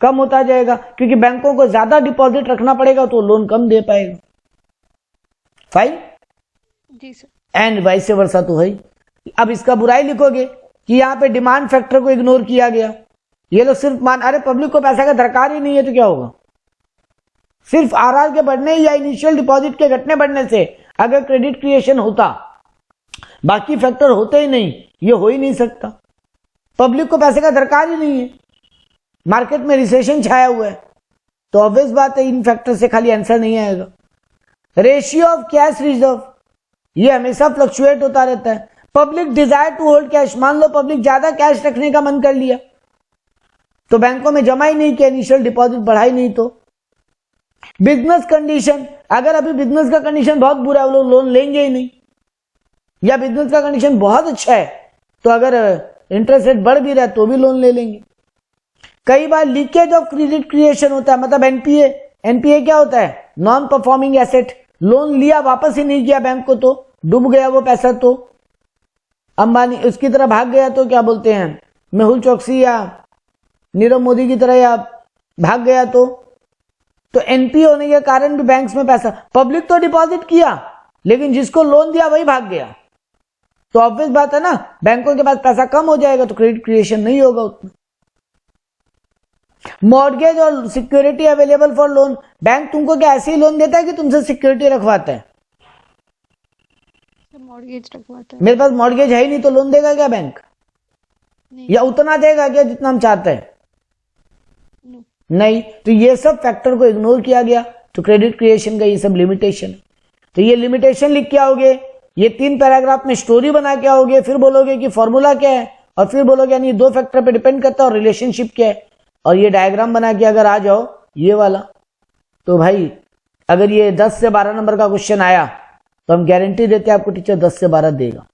कम होता जाएगा, क्योंकि बैंकों को ज्यादा डिपॉजिट रखना पड़ेगा तो लोन कम दे पाएगा। फाइन। जी सर। एंड वाइस वर्सा तो है। अब इसका बुराई लिखोगे कि यहां पे डिमांड फैक्टर को इग्नोर किया गया। ये लोग सिर्फ अरे पब्लिक को पैसा का दरकार ही नहीं है तो क्या होगा? सिर्फ आरआर के बढ़ने या इनिशियल डिपॉजिट के घटने बढ़ने से अगर क्रेडिट क्रिएशन होता, बाकी फैक्टर होते ही नहीं, ये हो ही नहीं सकता। पब्लिक को पैसे का दरकार ही नहीं है, मार्केट में रिसेशन छाया हुआ है, तो ऑब्वियस बात है इन फैक्टर से खाली आंसर नहीं आएगा। रेशियो ऑफ कैश रिजर्व ये हमेशा फ्लक्चुएट होता रहता है। Public desire to hold cash, मान लो पब्लिक ज्यादा कैश रखने का मन कर लिया तो बैंकों में जमा ही नहीं किया, इनिशियल डिपॉजिट बढ़ा ही नहीं। तो बिजनेस कंडीशन, अगर अभी बिजनेस का कंडीशन बहुत बुरा है वो लोग लोन लेंगे ही नहीं, या बिजनेस का कंडीशन बहुत अच्छा है तो अगर इंटरेस्ट रेट बढ़ भी रहा है तो भी लोन ले लेंगे। कई बार लीकेज ऑफ क्रेडिट क्रिएशन होता है, मतलब एनपीए। एनपीए क्या होता है? Non performing asset. लोन लिया वापस ही नहीं किया बैंक को तो डूब गया वो पैसा, तो अंबानी उसकी तरह भाग गया तो क्या बोलते हैं, मेहुल चौकसी या नीरव मोदी की तरह या भाग गया तो एनपीए होने के कारण भी बैंक्स में पैसा, पब्लिक तो डिपॉजिट किया लेकिन जिसको लोन दिया वही भाग गया, तो ऑब्वियस बात है ना बैंकों के पास पैसा कम हो जाएगा तो क्रेडिट क्रिएशन नहीं होगा उतना। मॉर्गेज और security available for loan, bank तुमको क्या ऐसे ही लोन देता है कि तुमसे सिक्योरिटी रखवाता है? मॉर्गेज रखवाता है। मेरे पास मॉर्गेज है ही नहीं तो लोन देगा क्या बैंक? या उतना देगा क्या जितना हम चाहते हैं? नहीं। तो ये सब फैक्टर को इग्नोर किया गया तो क्रेडिट क्रिएशन का ये सब लिमिटेशन है। तो ये लिमिटेशन लिख के आओगे, ये 3 पैराग्राफ में स्टोरी बना के आओगे, फिर बोलोगे कि फॉर्मूला क्या है, और फिर बोलोगे यानी 2 फैक्टर पे डिपेंड करता है और रिलेशनशिप क्या है, और ये डायग्राम बना के अगर आ जाओ ये वाला, तो भाई अगर ये 10 से 12 नंबर का क्वेश्चन आया तो हम गारंटी देते हैं आपको टीचर 10 से 12 देगा।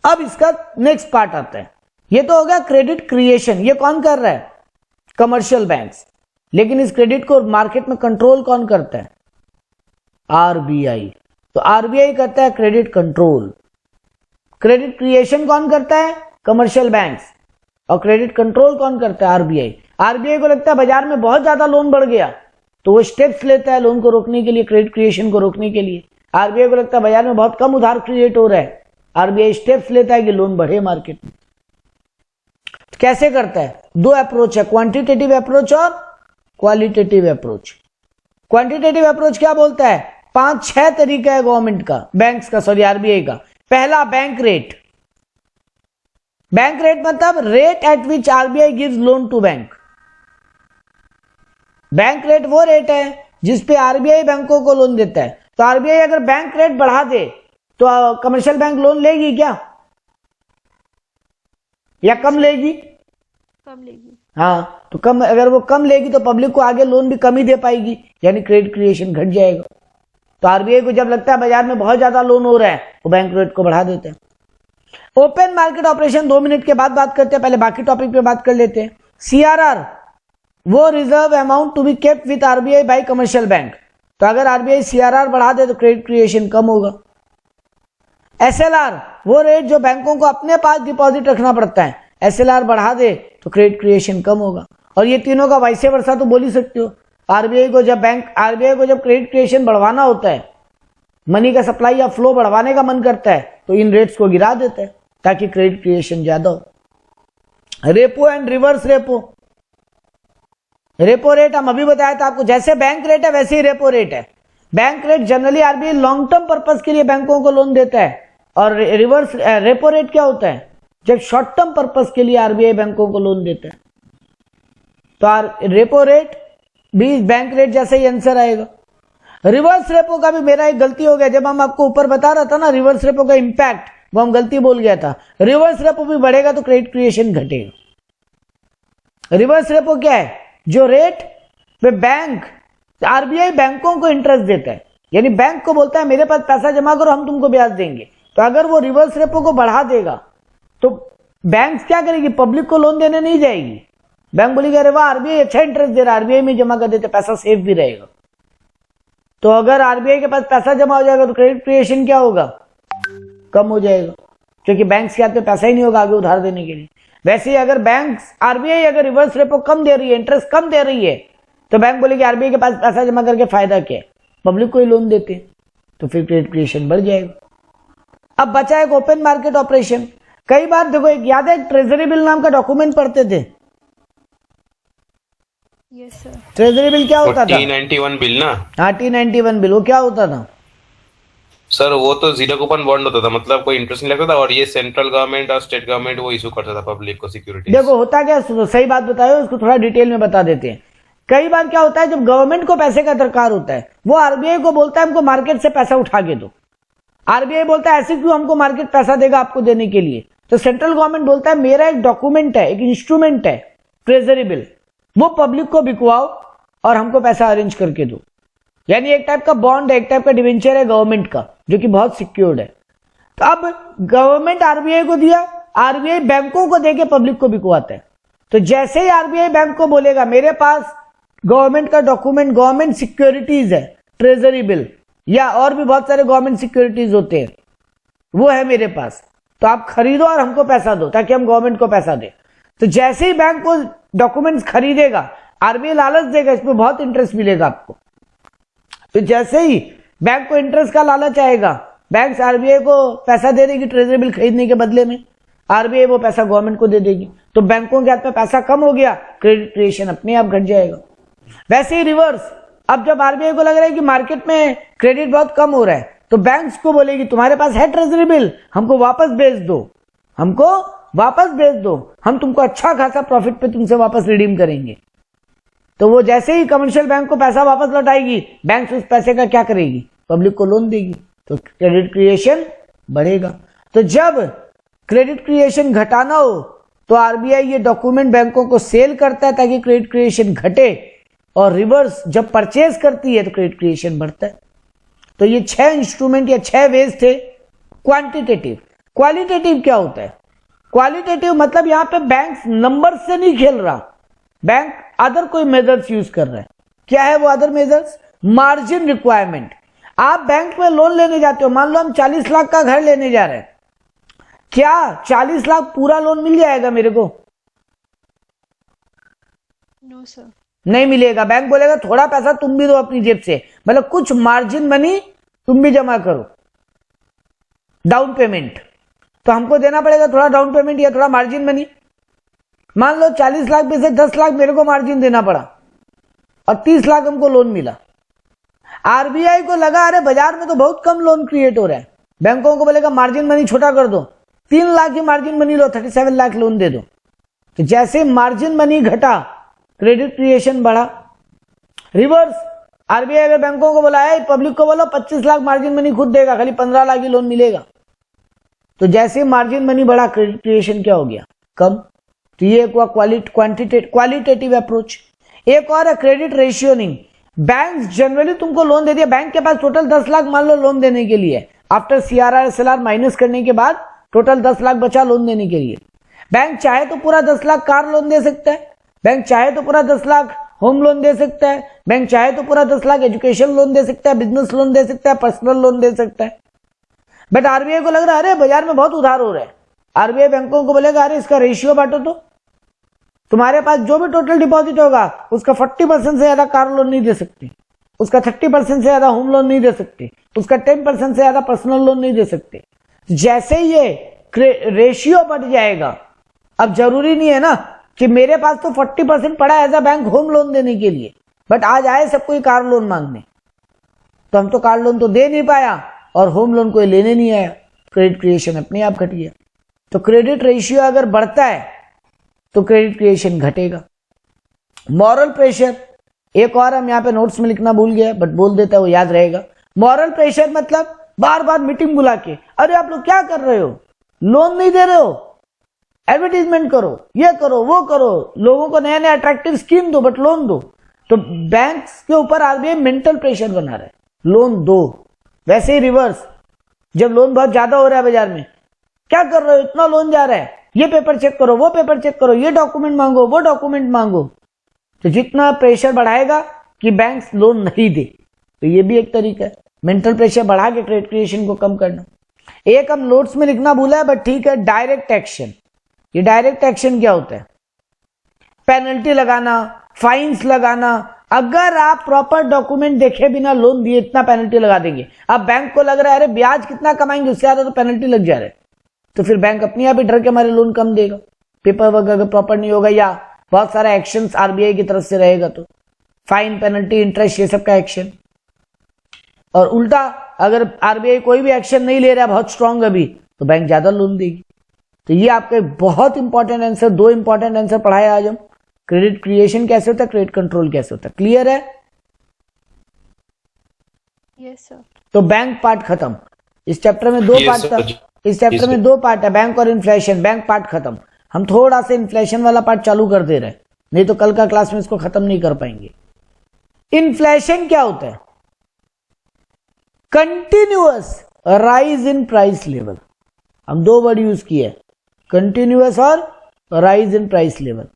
अब इसका नेक्स्ट पार्ट आता है। ये तो हो गया क्रेडिट क्रिएशन, ये कौन कर रहा है? Commercial banks. लेकिन इस क्रेडिट को मार्केट में कंट्रोल कौन करता है? आरबीआई। तो आरबीआई करता है क्रेडिट कंट्रोल। क्रेडिट क्रिएशन कौन करता है? Commercial banks. और क्रेडिट कंट्रोल कौन करता है? आरबीआई। आरबीआई को लगता है बाजार में बहुत ज्यादा लोन बढ़ गया तो वो स्टेप्स लेता है लोन को रोकने के लिए, क्रेडिट क्रिएशन को रोकने के लिए। आरबीआई को लगता है बाजार में बहुत कम उधार क्रिएट हो रहा है, आरबीआई स्टेप्स लेता है कि लोन बढ़े मार्केट में। कैसे करता है? 2 अप्रोच है, क्वांटिटेटिव अप्रोच और क्वालिटेटिव अप्रोच। क्वांटिटेटिव अप्रोच क्या बोलता है? 5-6 तरीका है गवर्नमेंट का, बैंक्स का, सॉरी आरबीआई का। पहला बैंक रेट। बैंक रेट मतलब rate at which RBI gives loan to bank. Bank rate वो रेट है जिसपे आरबीआई बैंकों को लोन देता है। तो आरबीआई अगर बैंक रेट बढ़ा दे तो कमर्शियल बैंक लोन लेगी क्या, या कम लेगी? कम लेगी। हाँ, तो कम, अगर वो कम लेगी तो पब्लिक को आगे लोन भी कम ही दे पाएगी, यानी क्रेडिट क्रिएशन घट जाएगा। तो आरबीआई को जब लगता है बाजार में बहुत ज्यादा लोन हो रहा है वो बैंक रेट को बढ़ा देते हैं। ओपन मार्केट ऑपरेशन 2 मिनट के बाद बात करते हैं, पहले बाकी टॉपिक पे बात कर लेते हैं। सीआरआर वो reserve amount to be kept with RBI by commercial bank. तो अगर आरबीआई सीआरआर बढ़ा दे तो क्रेडिट क्रिएशन कम होगा। एसएलआर वो रेट जो बैंकों को अपने पास डिपॉजिट रखना पड़ता है, एसएलआर बढ़ा दे तो क्रेडिट क्रिएशन कम होगा। और ये तीनों का वाइस वर्सा तो बोल ही सकते हो। आरबीआई को जब क्रेडिट क्रिएशन बढ़वाना होता है, मनी का सप्लाई या फ्लो बढ़वाने का मन करता है तो इन रेट्स को गिरा देता है ताकि क्रेडिट क्रिएशन ज्यादा हो। Repo and reverse repo. Repo rate हम अभी बताया था आपको, जैसे बैंक रेट है वैसे ही रेपो रेट है। Bank rate generally RBI long term purpose के लिए बैंकों को लोन देता है, और रिवर्स रेपो रेट क्या होता है? जब शॉर्ट टर्म पर्पस के लिए आरबीआई बैंकों को लोन देता है। तो रेपो रेट भी बैंक रेट जैसे ही आंसर आएगा। रिवर्स रेपो का भी मेरा एक गलती हो गया, जब हम आपको ऊपर बता रहा था ना रिवर्स रेपो का इंपैक्ट, वो हम गलती बोल गया था। रिवर्स रेपो भी बढ़ेगा तो क्रेडिट क्रिएशन घटेगा। रिवर्स रेपो क्या है? जो रेट पे बैंक, आरबीआई बैंकों को इंटरेस्ट देता है, यानी बैंक को बोलता है मेरे पास पैसा जमा करो हम तुमको ब्याज देंगे। तो अगर वो रिवर्स रेपो को बढ़ा देगा तो बैंक क्या करेगी? पब्लिक को लोन देने नहीं जाएगी। बैंक बोलेगी अरे वाह आरबीआई अच्छा इंटरेस्ट दे रहा है, आरबीआई में जमा कर देते, पैसा सेफ भी रहेगा। तो अगर आरबीआई के पास पैसा जमा हो जाएगा तो क्रेडिट क्रिएशन क्या होगा? कम हो जाएगा, क्योंकि बैंक के हाथ में पैसा ही नहीं होगा आगे उधार देने के लिए। वैसे ही अगर बैंक, आरबीआई अगर रिवर्स रेपो कम दे रही है, इंटरेस्ट कम दे रही है, तो बैंक बोलेगी आरबीआई के पास पैसा जमा करके फायदा क्या है, पब्लिक को ही लोन देते, तो फिर क्रेडिट क्रिएशन बढ़ जाएगा। अब बचा एक ओपन मार्केट ऑपरेशन। कई बार देखो, एक याद है ट्रेजरी बिल नाम का डॉक्यूमेंट पढ़ते थे। Yes sir. ट्रेजरी बिल क्या होता था? T91 बिल ना? हाँ, T91 बिल, वो क्या होता था? सर वो तो जीरो कूपन बॉन्ड होता था, मतलब कोई इंटरेस्ट नहीं लगता था, और ये सेंट्रल गवर्नमेंट और स्टेट गवर्नमेंट वो इशू करता था पब्लिक को सिक्योरिटी। देखो होता क्या, सही बात बताओ, उसको थोड़ा डिटेल में बता देते हैं। कई बार क्या होता है, जब गवर्नमेंट को पैसे का दरकार होता है, वो आरबीआई को बोलता है हमको मार्केट से पैसा उठा के दो। आरबीआई बोलता है ऐसे क्यों हमको मार्केट पैसा देगा आपको देने के लिए? तो सेंट्रल गवर्नमेंट बोलता है मेरा एक डॉक्यूमेंट है, एक इंस्ट्रूमेंट है ट्रेजरी बिल, वो पब्लिक को बिकवाओ और हमको पैसा अरेंज करके दो। यानी एक टाइप का बॉन्ड है, एक टाइप का डिवेंचर है गवर्नमेंट का, जो कि बहुत सिक्योर्ड है। तो अब गवर्नमेंट आरबीआई को दिया, आरबीआई बैंकों को देके पब्लिक को बिकवाता है। तो जैसे ही आरबीआई बैंक को बोलेगा मेरे पास गवर्नमेंट का डॉक्यूमेंट, गवर्नमेंट सिक्योरिटीज है, ट्रेजरी बिल या और भी बहुत सारे गवर्नमेंट सिक्योरिटीज होते हैं, वो है मेरे पास, तो आप खरीदो और हमको पैसा दो ताकि हम गवर्नमेंट को पैसा दें। तो जैसे ही बैंक को डॉक्यूमेंट्स खरीदेगा, आरबीआई लालच देगा इसमें बहुत इंटरेस्ट मिलेगा आपको। तो जैसे ही बैंक को इंटरेस्ट का लालच आएगा, बैंक आरबीआई को पैसा दे देगी ट्रेजरी बिल खरीदने के बदले में, आरबीआई वो पैसा गवर्नमेंट को दे देगी। तो बैंकों के हाथ में पैसा कम हो गया, क्रेडिट क्रिएशन अपने आप घट जाएगा। वैसे ही रिवर्स, अब जब आरबीआई को लग रहा है कि मार्केट में क्रेडिट बहुत कम हो रहा है, तो बैंक्स को बोलेगी तुम्हारे पास है ट्रेजरी बिल, हमको वापस भेज दो, हमको वापस भेज दो, हम तुमको अच्छा खासा प्रॉफिट पे तुमसे वापस रिडीम करेंगे। तो वो जैसे ही कमर्शियल बैंक को पैसा वापस लौटाएगी, बैंक उस पैसे का क्या करेगी? पब्लिक को लोन देगी, तो क्रेडिट क्रिएशन बढ़ेगा। तो जब क्रेडिट क्रिएशन घटाना हो तो आरबीआई ये डॉक्यूमेंट बैंकों को सेल करता है ताकि क्रेडिट क्रिएशन घटे, और रिवर्स जब परचेज करती है तो क्रेडिट क्रिएशन बढ़ता है। तो ये 6 इंस्ट्रूमेंट या 6 वेज थे क्वांटिटेटिव। क्वालिटेटिव क्या होता है? क्वालिटेटिव मतलब यहां पे बैंक नंबर से नहीं खेल रहा, बैंक अदर कोई मेजर्स यूज कर रहा है। क्या है वो अदर मेजर्स? Margin requirement. आप बैंक में लोन लेने जाते हो, मान लो हम 40 लाख का घर लेने जा रहे हैं, क्या 40 लाख पूरा लोन मिल जाएगा मेरे को? No sir. नहीं मिलेगा। बैंक बोलेगा थोड़ा पैसा तुम भी दो अपनी जेब से, मतलब कुछ मार्जिन मनी तुम भी जमा करो, डाउन पेमेंट तो हमको देना पड़ेगा, थोड़ा डाउन पेमेंट या थोड़ा मार्जिन मनी। मान लो 40 लाख में से 10 लाख मेरे को मार्जिन देना पड़ा और 30 लाख हमको लोन मिला। आरबीआई को लगा अरे बाजार में तो बहुत कम लोन क्रिएट हो रहा है, बैंकों को बोलेगा मार्जिन मनी छोटा कर दो, 3 लाख की मार्जिन मनी लो, 37 लाख लोन दे दो। तो जैसे मार्जिन मनी घटा, क्रेडिट क्रिएशन बढ़ा। रिवर्स, आरबीआई अगर बैंकों को बोला है पब्लिक को बोलो 25 लाख मार्जिन मनी खुद देगा, खाली 15 लाख ही लोन मिलेगा। तो जैसे मार्जिन मनी बढ़ा, क्रेडिट क्रिएशन क्या हो गया? कम। तो ये हुआ क्वालिटेटिव अप्रोच। एक और है क्रेडिट रेशियोनिंग। बैंक जनरली तुमको लोन दे दिया, बैंक के पास टोटल 10 लाख मान लो लोन देने के लिए, आफ्टर सीआरआर एसएलआर माइनस करने के बाद टोटल 10 लाख बचा लोन देने के लिए। बैंक चाहे तो पूरा 10 लाख कार लोन दे सकता है, बैंक चाहे तो पूरा 10 लाख होम लोन दे सकता है, बैंक चाहे तो पूरा 10 लाख एजुकेशन लोन दे सकता है, बिजनेस लोन दे सकता है, पर्सनल लोन दे सकता है। बट आरबीआई को लग रहा है अरे बाजार में बहुत उधार हो रहा है, आरबीआई बैंकों को बोलेगा अरे इसका रेशियो बांटो, तो तुम्हारे पास जो भी टोटल डिपॉजिट होगा उसका 40% से ज्यादा कार लोन नहीं दे सकती, उसका 30% से ज्यादा होम लोन नहीं दे सकते, उसका 10% से ज्यादा पर्सनल लोन नहीं दे सकते। जैसे ये रेशियो बढ़ जाएगा, अब जरूरी नहीं है ना कि मेरे पास तो 40% पड़ा as a bank home loan देने के लिए, बट आज आए सब कोई कार लोन मांगने, तो हम तो कार लोन तो दे नहीं पाया और होम लोन कोई लेने नहीं आया, क्रेडिट क्रिएशन अपने आप घट गया। तो क्रेडिट रेशियो अगर बढ़ता है तो क्रेडिट क्रिएशन घटेगा। मॉरल प्रेशर, एक और हम यहाँ पे नोट्स में लिखना भूल गए बट बोल देता है, वो याद रहेगा। मॉरल प्रेशर मतलब बार बार मीटिंग बुला के, अरे आप लोग क्या कर रहे हो, लोन नहीं दे रहे हो, एडवर्टीजमेंट करो, ये करो, वो करो, लोगों को नया नया अट्रैक्टिव स्कीम दो बट लोन दो। तो बैंक्स के ऊपर आरबीआई मेंटल प्रेशर बना रहा है, लोन दो। वैसे ही रिवर्स, जब लोन बहुत ज्यादा हो रहा है बाजार में, क्या कर रहे हो, इतना लोन जा रहा है, ये पेपर चेक करो, वो पेपर चेक करो, ये डॉक्यूमेंट मांगो, वो डॉक्यूमेंट मांगो। तो जितना प्रेशर बढ़ाएगा कि बैंक्स लोन नहीं दे, तो ये भी एक तरीका है मेंटल प्रेशर बढ़ा के ट्रेड क्रिएशन को कम करना। एक हम नोट्स में लिखना भूला है बट ठीक है, डायरेक्ट एक्शन। ये डायरेक्ट एक्शन क्या होता है? पेनल्टी लगाना, फाइन्स लगाना। अगर आप प्रॉपर डॉक्यूमेंट देखे बिना लोन दिए इतना पेनल्टी लगा देंगे। अब बैंक को लग रहा है अरे ब्याज कितना कमाएंगे, उससे ज्यादा तो पेनल्टी लग जा रहा है, तो फिर बैंक अपने आप ही डर के हमारे लोन कम देगा। पेपर वर्क अगर प्रॉपर नहीं होगा या बहुत सारा एक्शन आरबीआई की तरफ से रहेगा तो फाइन, पेनल्टी, इंटरेस्ट, ये सब का एक्शन। और उल्टा अगर आरबीआई कोई भी एक्शन नहीं ले रहा है बहुत स्ट्रांग अभी, तो बैंक ज्यादा लोन देगी। तो ये आपके बहुत इंपॉर्टेंट आंसर, दो इंपॉर्टेंट आंसर पढ़ाए आज हम। क्रेडिट क्रिएशन कैसे होता है, क्रेडिट कंट्रोल कैसे होता है, क्लियर है? Yes sir. तो बैंक पार्ट खत्म। इस चैप्टर में दो Yes, पार्ट था, sir. इस चैप्टर में दो पार्ट है, बैंक और इन्फ्लेशन। बैंक पार्ट खत्म। हम थोड़ा सा इन्फ्लेशन वाला पार्ट चालू कर दे रहे हैं, नहीं तो कल का क्लास में इसको खत्म नहीं कर पाएंगे। इन्फ्लेशन क्या होता है? Continuous rise in price level. हम दो वर्ड यूज किए, कंटिन्यूअस और राइज इन प्राइस लेवल।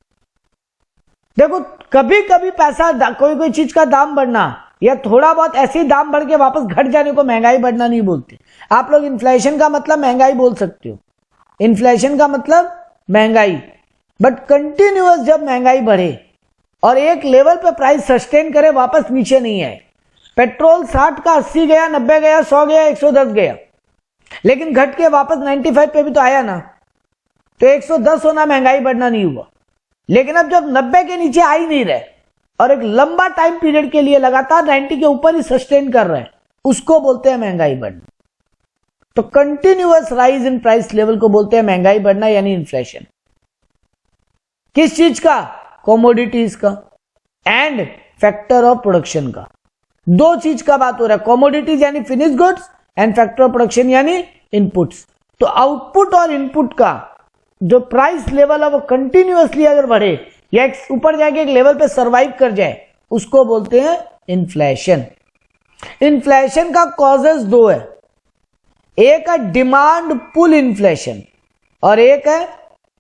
देखो कभी कभी पैसा, कोई कोई चीज का दाम बढ़ना या थोड़ा बहुत ऐसे ही दाम बढ़ के वापस घट जाने को महंगाई बढ़ना नहीं बोलते। आप लोग इन्फ्लेशन का मतलब महंगाई बोल सकते हो, इन्फ्लेशन का मतलब महंगाई, बट कंटिन्यूअस जब महंगाई बढ़े और एक लेवल पे प्राइस सस्टेन करे, वापस नीचे नहीं आए। पेट्रोल 60 का 80 गया, 90 गया, 100 गया, 110 गया, लेकिन घट के वापस 95 पे भी तो आया ना। तो 110 होना महंगाई बढ़ना नहीं हुआ। लेकिन अब जब 90 के नीचे आ ही नहीं रहे और एक लंबा टाइम पीरियड के लिए लगातार 90 के ऊपर ही सस्टेन कर रहे हैं, उसको बोलते हैं महंगाई बढ़ना। तो continuous rise in price level को बोलते हैं महंगाई बढ़ना यानी इन्फ्लेशन। किस चीज का? कॉमोडिटीज का एंड फैक्टर ऑफ प्रोडक्शन का। दो चीज का बात हो रहा है, कॉमोडिटीज यानी finish goods and factor of production यानी इनपुट्स। तो आउटपुट और इनपुट का जो प्राइस लेवल है वो कंटिन्यूअसली अगर बढ़े या ऊपर जाके एक लेवल पे सरवाइव कर जाए, उसको बोलते हैं इन्फ्लेशन। इन्फ्लेशन का कॉजेस दो है, एक है डिमांड पुल इन्फ्लेशन और एक है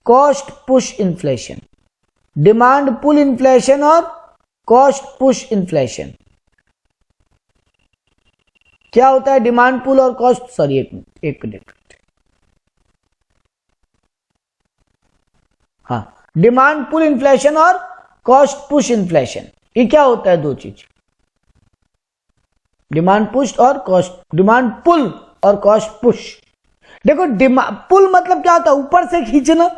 cost push inflation. Demand pull inflation और कॉस्ट पुश इन्फ्लेशन। क्या होता है डिमांड पुल और कॉस्ट? सॉरी एक मिनट। हाँ, डिमांड पुल इन्फ्लेशन और कॉस्ट पुश इन्फ्लेशन, ये क्या होता है? दो चीज, डिमांड पुश और कॉस्ट, डिमांड पुल और कॉस्ट पुश। देखो पुल मतलब क्या होता है? ऊपर से खींचना,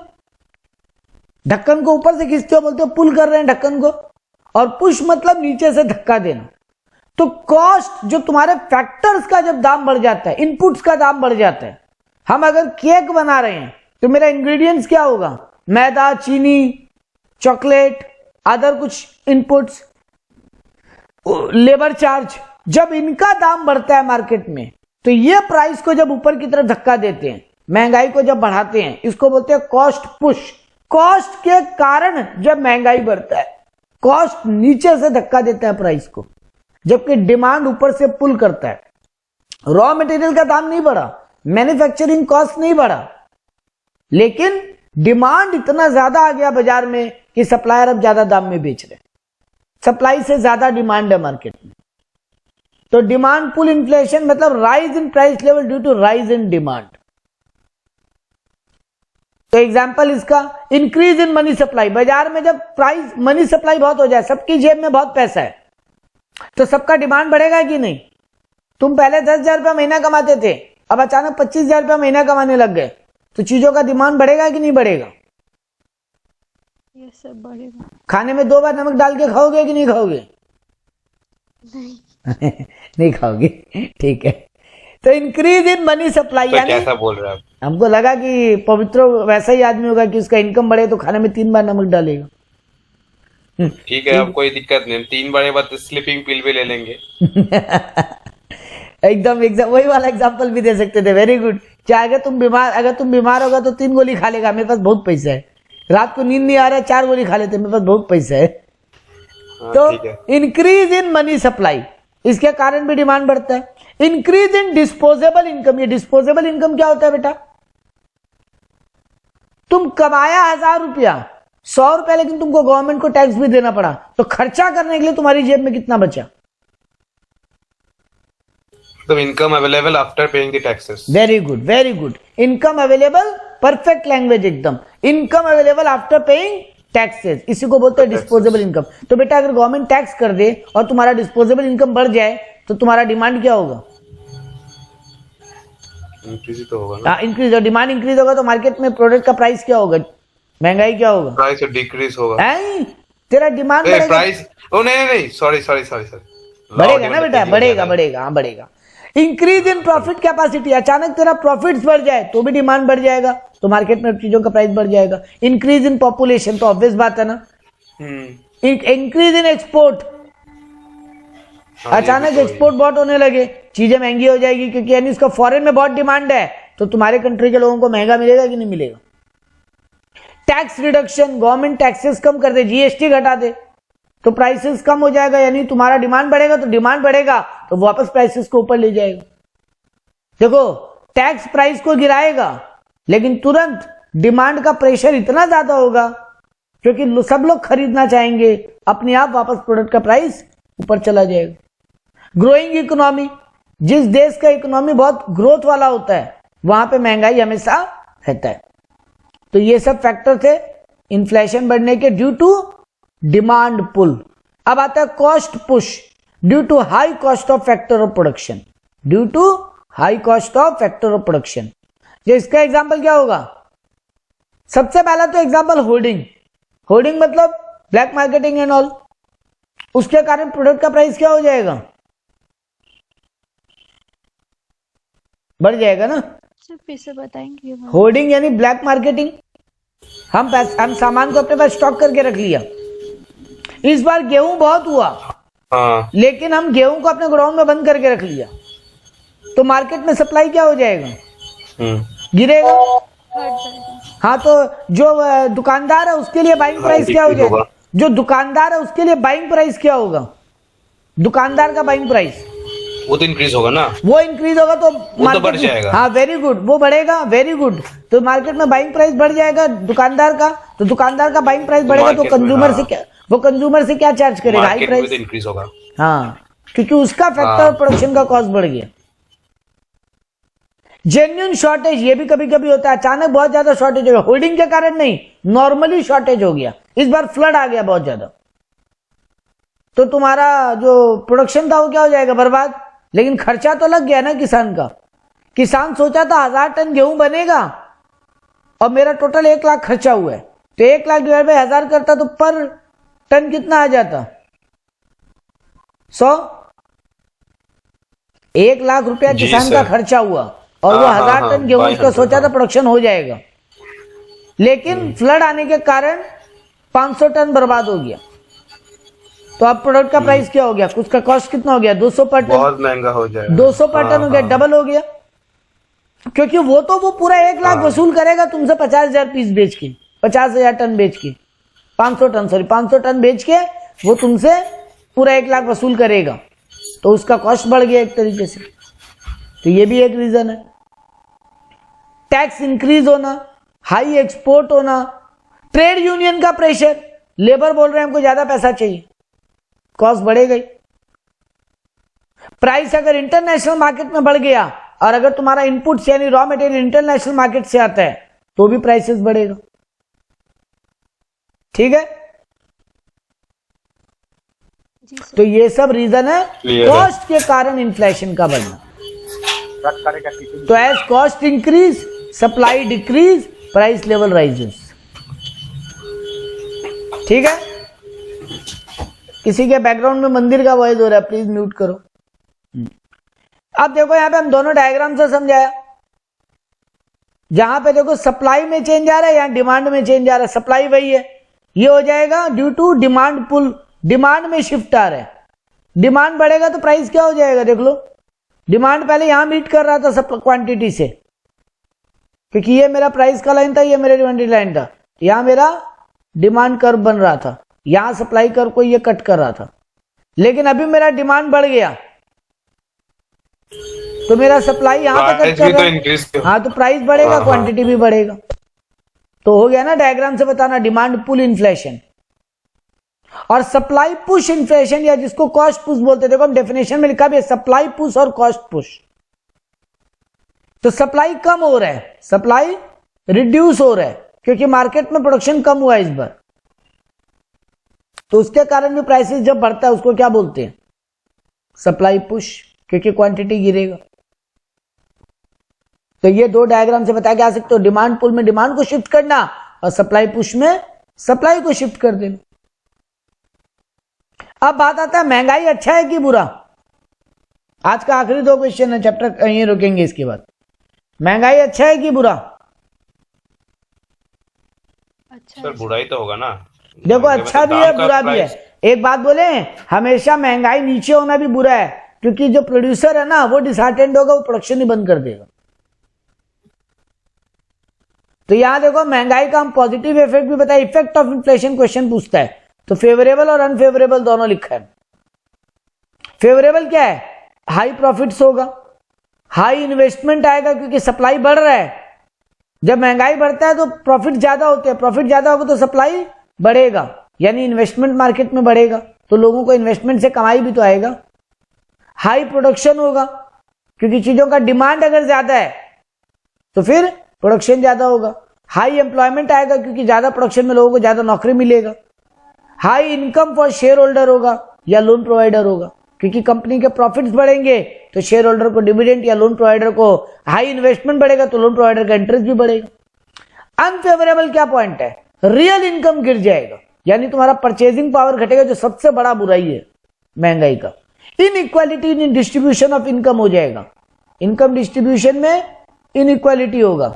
ढक्कन को ऊपर से खींचते हो बोलते हो पुल कर रहे हैं ढक्कन को, और पुश मतलब नीचे से धक्का देना। तो कॉस्ट जो तुम्हारे फैक्टर्स का जब दाम बढ़ जाता है, इनपुट्स का दाम बढ़ जाता है। हम अगर केक बना रहे हैं तो मेरा इंग्रेडिएंट्स क्या होगा? मैदा, चीनी, चॉकलेट, अदर कुछ इनपुट्स, लेबर चार्ज। जब इनका दाम बढ़ता है मार्केट में, तो ये प्राइस को जब ऊपर की तरफ धक्का देते हैं, महंगाई को जब बढ़ाते हैं, इसको बोलते हैं कॉस्ट पुश। कॉस्ट के कारण जब महंगाई बढ़ता है, कॉस्ट नीचे से धक्का देता है प्राइस को, जबकि डिमांड ऊपर से पुल करता है। रॉ मटेरियल का दाम नहीं बढ़ा, मैन्युफैक्चरिंग कॉस्ट नहीं बढ़ा, लेकिन डिमांड इतना ज्यादा आ गया बाजार में कि सप्लायर अब ज्यादा दाम में बेच रहे हैं। सप्लाई से ज्यादा डिमांड है मार्केट में। तो डिमांड पुल इन्फ्लेशन मतलब rise in price level due to rise in demand. तो एग्जांपल इसका, इंक्रीज इन मनी सप्लाई। बाजार में जब प्राइस, मनी सप्लाई बहुत हो जाए, सबकी जेब में बहुत पैसा है, तो सबका डिमांड बढ़ेगा कि नहीं? तुम पहले 10,000 रुपया महीना कमाते थे, अब अचानक 25,000 रुपया महीना कमाने लग गए, तो चीजों का डिमांड बढ़ेगा कि नहीं बढ़ेगा? यस सर, बढ़ेगा। खाने में 2 बार नमक डाल के खाओगे कि नहीं खाओगे? नहीं। नहीं खाओगे, ठीक है। तो इंक्रीज इन मनी सप्लाई तो यानी, कैसा बोल रहे हैं आप? हमको लगा कि पवित्र वैसा ही आदमी होगा कि उसका इनकम बढ़े तो खाने में 3 बार नमक डालेगा। ठीक है, अब कोई दिक्कत नहीं, 3 बार बाद स्लीपिंग पिल भी ले लेंगे। एकदम वही वाला एग्जांपल भी दे सकते थे। Very good. चाहे अगर तुम बीमार होगा तो 3 गोली खा लेगा, मेरे पास बहुत पैसा है। रात को नींद नहीं आ रहा है, 4 गोली खा लेते, मेरे पास बहुत पैसा है। तो इंक्रीज इन मनी सप्लाई, इसके कारण भी डिमांड बढ़ता है। इंक्रीज इन डिस्पोजेबल इनकम, ये डिस्पोजेबल इनकम क्या होता है बेटा? तुम कमाया 1000 रुपया, 100 रुपया, लेकिन तुमको गवर्नमेंट को टैक्स भी देना पड़ा, तो खर्चा करने के लिए तुम्हारी जेब में कितना बचा? तो income available after paying the taxes. Very good, very good. Income available, perfect language एकदम। Income available after paying taxes, इसी को बोलते हैं डिस्पोजेबल इनकम। तो बेटा अगर गवर्नमेंट टैक्स कर दे और तुम्हारा डिस्पोजेबल इनकम बढ़ जाए तो तुम्हारा डिमांड क्या होगा? इंक्रीज तो होगा ना। इंक्रीज, और डिमांड इंक्रीज होगा तो मार्केट में प्रोडक्ट का प्राइस क्या होगा? महंगाई क्या होगा? प्राइस डिक्रीज होगा। तेरा डिमांड बढ़ेगा, प्राइस नहीं, सॉरी बढ़ेगा ना बेटा, बढ़ेगा, हाँ बढ़ेगा। इंक्रीज इन प्रॉफिट कैपेसिटी, अचानक तेरा प्रॉफिट्स बढ़ जाए तो भी डिमांड बढ़ जाएगा, तो मार्केट में चीजों का प्राइस बढ़ जाएगा। इंक्रीज इन पॉपुलेशन, तो ऑब्वियस बात है ना। इंक्रीज इन एक्सपोर्ट, अचानक एक्सपोर्ट बहुत होने लगे, चीजें महंगी हो जाएगी, क्योंकि यानी इसका फॉरेन में बहुत डिमांड है, तो तुम्हारे कंट्री के लोगों को महंगा मिलेगा कि नहीं मिलेगा? टैक्स रिडक्शन, गवर्नमेंट टैक्सेस कम कर दे, जीएसटी घटा दे, तो प्राइसेस कम हो जाएगा, यानी तुम्हारा डिमांड बढ़ेगा, तो डिमांड बढ़ेगा तो वापस प्राइसेस को ऊपर ले जाएगा। देखो, टैक्स प्राइस को गिराएगा, लेकिन तुरंत डिमांड का प्रेशर इतना ज्यादा होगा क्योंकि सब लोग खरीदना चाहेंगे, अपने आप वापस प्रोडक्ट का प्राइस ऊपर चला जाएगा। ग्रोइंग इकोनॉमी, जिस देश का इकोनॉमी बहुत ग्रोथ वाला होता है वहां पे महंगाई हमेशा रहता है। तो ये सब फैक्टर थे इन्फ्लेशन बढ़ने के, ड्यू टू डिमांड पुल। अब आता है cost push, due to high cost of factor of production, due to high cost of factor of production. जो इसका एग्जांपल क्या होगा? सबसे पहला तो एग्जांपल होर्डिंग। होर्डिंग मतलब ब्लैक मार्केटिंग एंड ऑल, उसके कारण प्रोडक्ट का प्राइस क्या हो जाएगा? बढ़ जाएगा ना। फिर से बताएंगे? होर्डिंग यानी ब्लैक मार्केटिंग, हम सामान को अपने पास स्टॉक करके रख लिया। इस बार गेहूं बहुत हुआ, लेकिन हम गेहूं को अपने गोडाउन में बंद करके रख लिया, तो मार्केट में सप्लाई क्या हो जाएगा? गिरेगा। हाँ, तो जो दुकानदार है उसके लिए बाइंग प्राइस क्या हो जाएगा? जो दुकानदार है उसके लिए बाइंग प्राइस क्या होगा? दुकानदार का बाइंग प्राइस वो तो इंक्रीज होगा ना, वो इंक्रीज होगा तो मार्केट बढ़ जाएगा। हाँ, वेरी गुड, वो बढ़ेगा, वेरी गुड। तो मार्केट में बाइंग प्राइस बढ़ जाएगा दुकानदार का, तो दुकानदार का बाइंग प्राइस बढ़ेगा तो कंज्यूमर से क्या, वो कंज्यूमर से क्या चार्ज करेगा? हाई प्राइस इंक्रीज होगा। हाँ, क्योंकि उसका फैक्टर ऑफ प्रोडक्शन का कॉस्ट बढ़ गया। जेन्युइन शॉर्टेज, ये भी कभी कभी होता है, अचानक बहुत ज्यादा शॉर्टेज हो गया, होल्डिंग के कारण नहीं, नॉर्मली शॉर्टेज हो गया। इस बार फ्लड आ गया बहुत ज्यादा, तो तुम्हारा जो प्रोडक्शन था वो क्या हो जाएगा? बर्बाद। लेकिन खर्चा तो लग गया ना किसान का। किसान सोचा था 1000 टन गेहूं बनेगा और मेरा टोटल 1 लाख खर्चा हुआ है, तो 1 लाख डिवाइड बाय 1000 करता तो पर टन कितना आ जाता? 100। 1 लाख रुपया किसान का खर्चा हुआ और वो 1000 टन गेहूं उसका सोचा था प्रोडक्शन हो जाएगा, लेकिन फ्लड आने के कारण 500 टन बर्बाद हो गया। तो अब प्रोडक्ट का प्राइस क्या हो गया? उसका कॉस्ट कितना हो गया? 200 पर टन, बहुत महंगा हो जाएगा। 200 पर टन हो गया, डबल हो गया। क्योंकि वो पूरा 1 लाख वसूल करेगा तुमसे 50,000 पीस बेच के, 50,000 टन बेच के, 500 टन बेच के वो तुमसे पूरा 1 लाख वसूल करेगा, तो उसका कॉस्ट बढ़ गया एक तरीके से। तो ये भी एक रीजन है। टैक्स इंक्रीज होना, हाई एक्सपोर्ट होना, ट्रेड यूनियन का प्रेशर, लेबर बोल रहे हैं हमको ज्यादा पैसा चाहिए, कॉस्ट बढ़ेगा ही। प्राइस अगर इंटरनेशनल मार्केट में बढ़ गया और अगर तुम्हारा इनपुट यानी रॉ मटेरियल इंटरनेशनल मार्केट से आता है तो भी प्राइसेस बढ़ेगा। ठीक है, तो ये सब रीजन है कॉस्ट के कारण इन्फ्लेशन का बढ़ना। तो as cost increase, supply decrease, price level rises. ठीक है, किसी के बैकग्राउंड में मंदिर का वॉइस हो रहा है, प्लीज म्यूट करो। अब देखो यहां पे हम दोनों डायग्राम से समझाया। जहां पे देखो सप्लाई में चेंज आ रहा है, यहां डिमांड में चेंज आ रहा है। सप्लाई वही है, ये हो जाएगा due to demand pull, demand में शिफ्ट आ रहा है, डिमांड बढ़ेगा तो प्राइस क्या हो जाएगा देख लो, डिमांड पहले यहां मीट कर रहा था सब क्वांटिटी से, क्योंकि ये मेरा प्राइस का लाइन था, ये मेरा डिमांड लाइन था, यहां मेरा डिमांड कर्व बन रहा था, यहां सप्लाई कर्व को ये कट कर रहा था, लेकिन अभी मेरा डिमांड बढ़ गया तो मेरा सप्लाई यहां पे कट कर रहा है, हाँ तो प्राइस बढ़ेगा, क्वांटिटी भी बढ़ेगा। तो हो गया ना डायग्राम से बताना, डिमांड पुल इन्फ्लेशन और सप्लाई पुश इन्फ्लेशन, या जिसको कॉस्ट पुश बोलते हैं। देखो हम डेफिनेशन में लिखा भी है सप्लाई पुश और कॉस्ट पुश। तो सप्लाई कम हो रहा है, सप्लाई रिड्यूस हो रहा है क्योंकि मार्केट में प्रोडक्शन कम हुआ है इस बार, तो उसके कारण भी प्राइसेस जब बढ़ता है उसको क्या बोलते हैं, सप्लाई पुश, क्योंकि क्वांटिटी गिरेगा। तो ये दो डायग्राम से बता के आ सकते हो, डिमांड पुल में डिमांड को शिफ्ट करना और सप्लाई पुश में सप्लाई को शिफ्ट कर देना। अब बात आता है महंगाई अच्छा है कि बुरा। आज का आखिरी दो क्वेश्चन है, चैप्टर यहीं रुकेंगे इसके बाद। महंगाई अच्छा है कि बुरा? अच्छा सर बुराई तो होगा ना, देखो अच्छा भी है बुरा भी है। एक बात बोले, हमेशा महंगाई नीचे होना भी बुरा है, क्योंकि जो प्रोड्यूसर है ना वो डिसहार्टेंड होगा, वो प्रोडक्शन ही बंद कर देगा। तो यहां देखो महंगाई का हम पॉजिटिव इफेक्ट भी बताया, इफेक्ट ऑफ इन्फ्लेशन क्वेश्चन पूछता है तो फेवरेबल और अनफेवरेबल दोनों लिखा है। फेवरेबल क्या है, हाई प्रॉफिट्स होगा, हाई इन्वेस्टमेंट आएगा क्योंकि सप्लाई बढ़ रहा है। जब महंगाई बढ़ता है तो प्रॉफिट ज्यादा होते हैं, प्रॉफिट ज्यादा होगा तो सप्लाई बढ़ेगा, यानी इन्वेस्टमेंट मार्केट में बढ़ेगा, तो लोगों को इन्वेस्टमेंट से कमाई भी तो आएगा। हाई प्रोडक्शन होगा क्योंकि चीजों का डिमांड अगर ज्यादा है तो फिर प्रोडक्शन ज्यादा होगा। हाई एम्प्लॉयमेंट आएगा क्योंकि ज्यादा प्रोडक्शन में लोगों को ज्यादा नौकरी मिलेगा। High income for share holder होगा या लोन प्रोवाइडर होगा, क्योंकि कंपनी के प्रॉफिट्स बढ़ेंगे तो शेयर होल्डर को डिविडेंड या लोन प्रोवाइडर को, हाई इन्वेस्टमेंट बढ़ेगा तो लोन प्रोवाइडर का इंटरेस्ट भी बढ़ेगा। अनफेवरेबल क्या पॉइंट है, रियल इनकम गिर जाएगा, यानी तुम्हारा परचेजिंग पावर घटेगा, जो सबसे बड़ा बुराई है महंगाई का। Inequality in distribution of income हो जाएगा, इनकम डिस्ट्रीब्यूशन में इनइक्वालिटी होगा।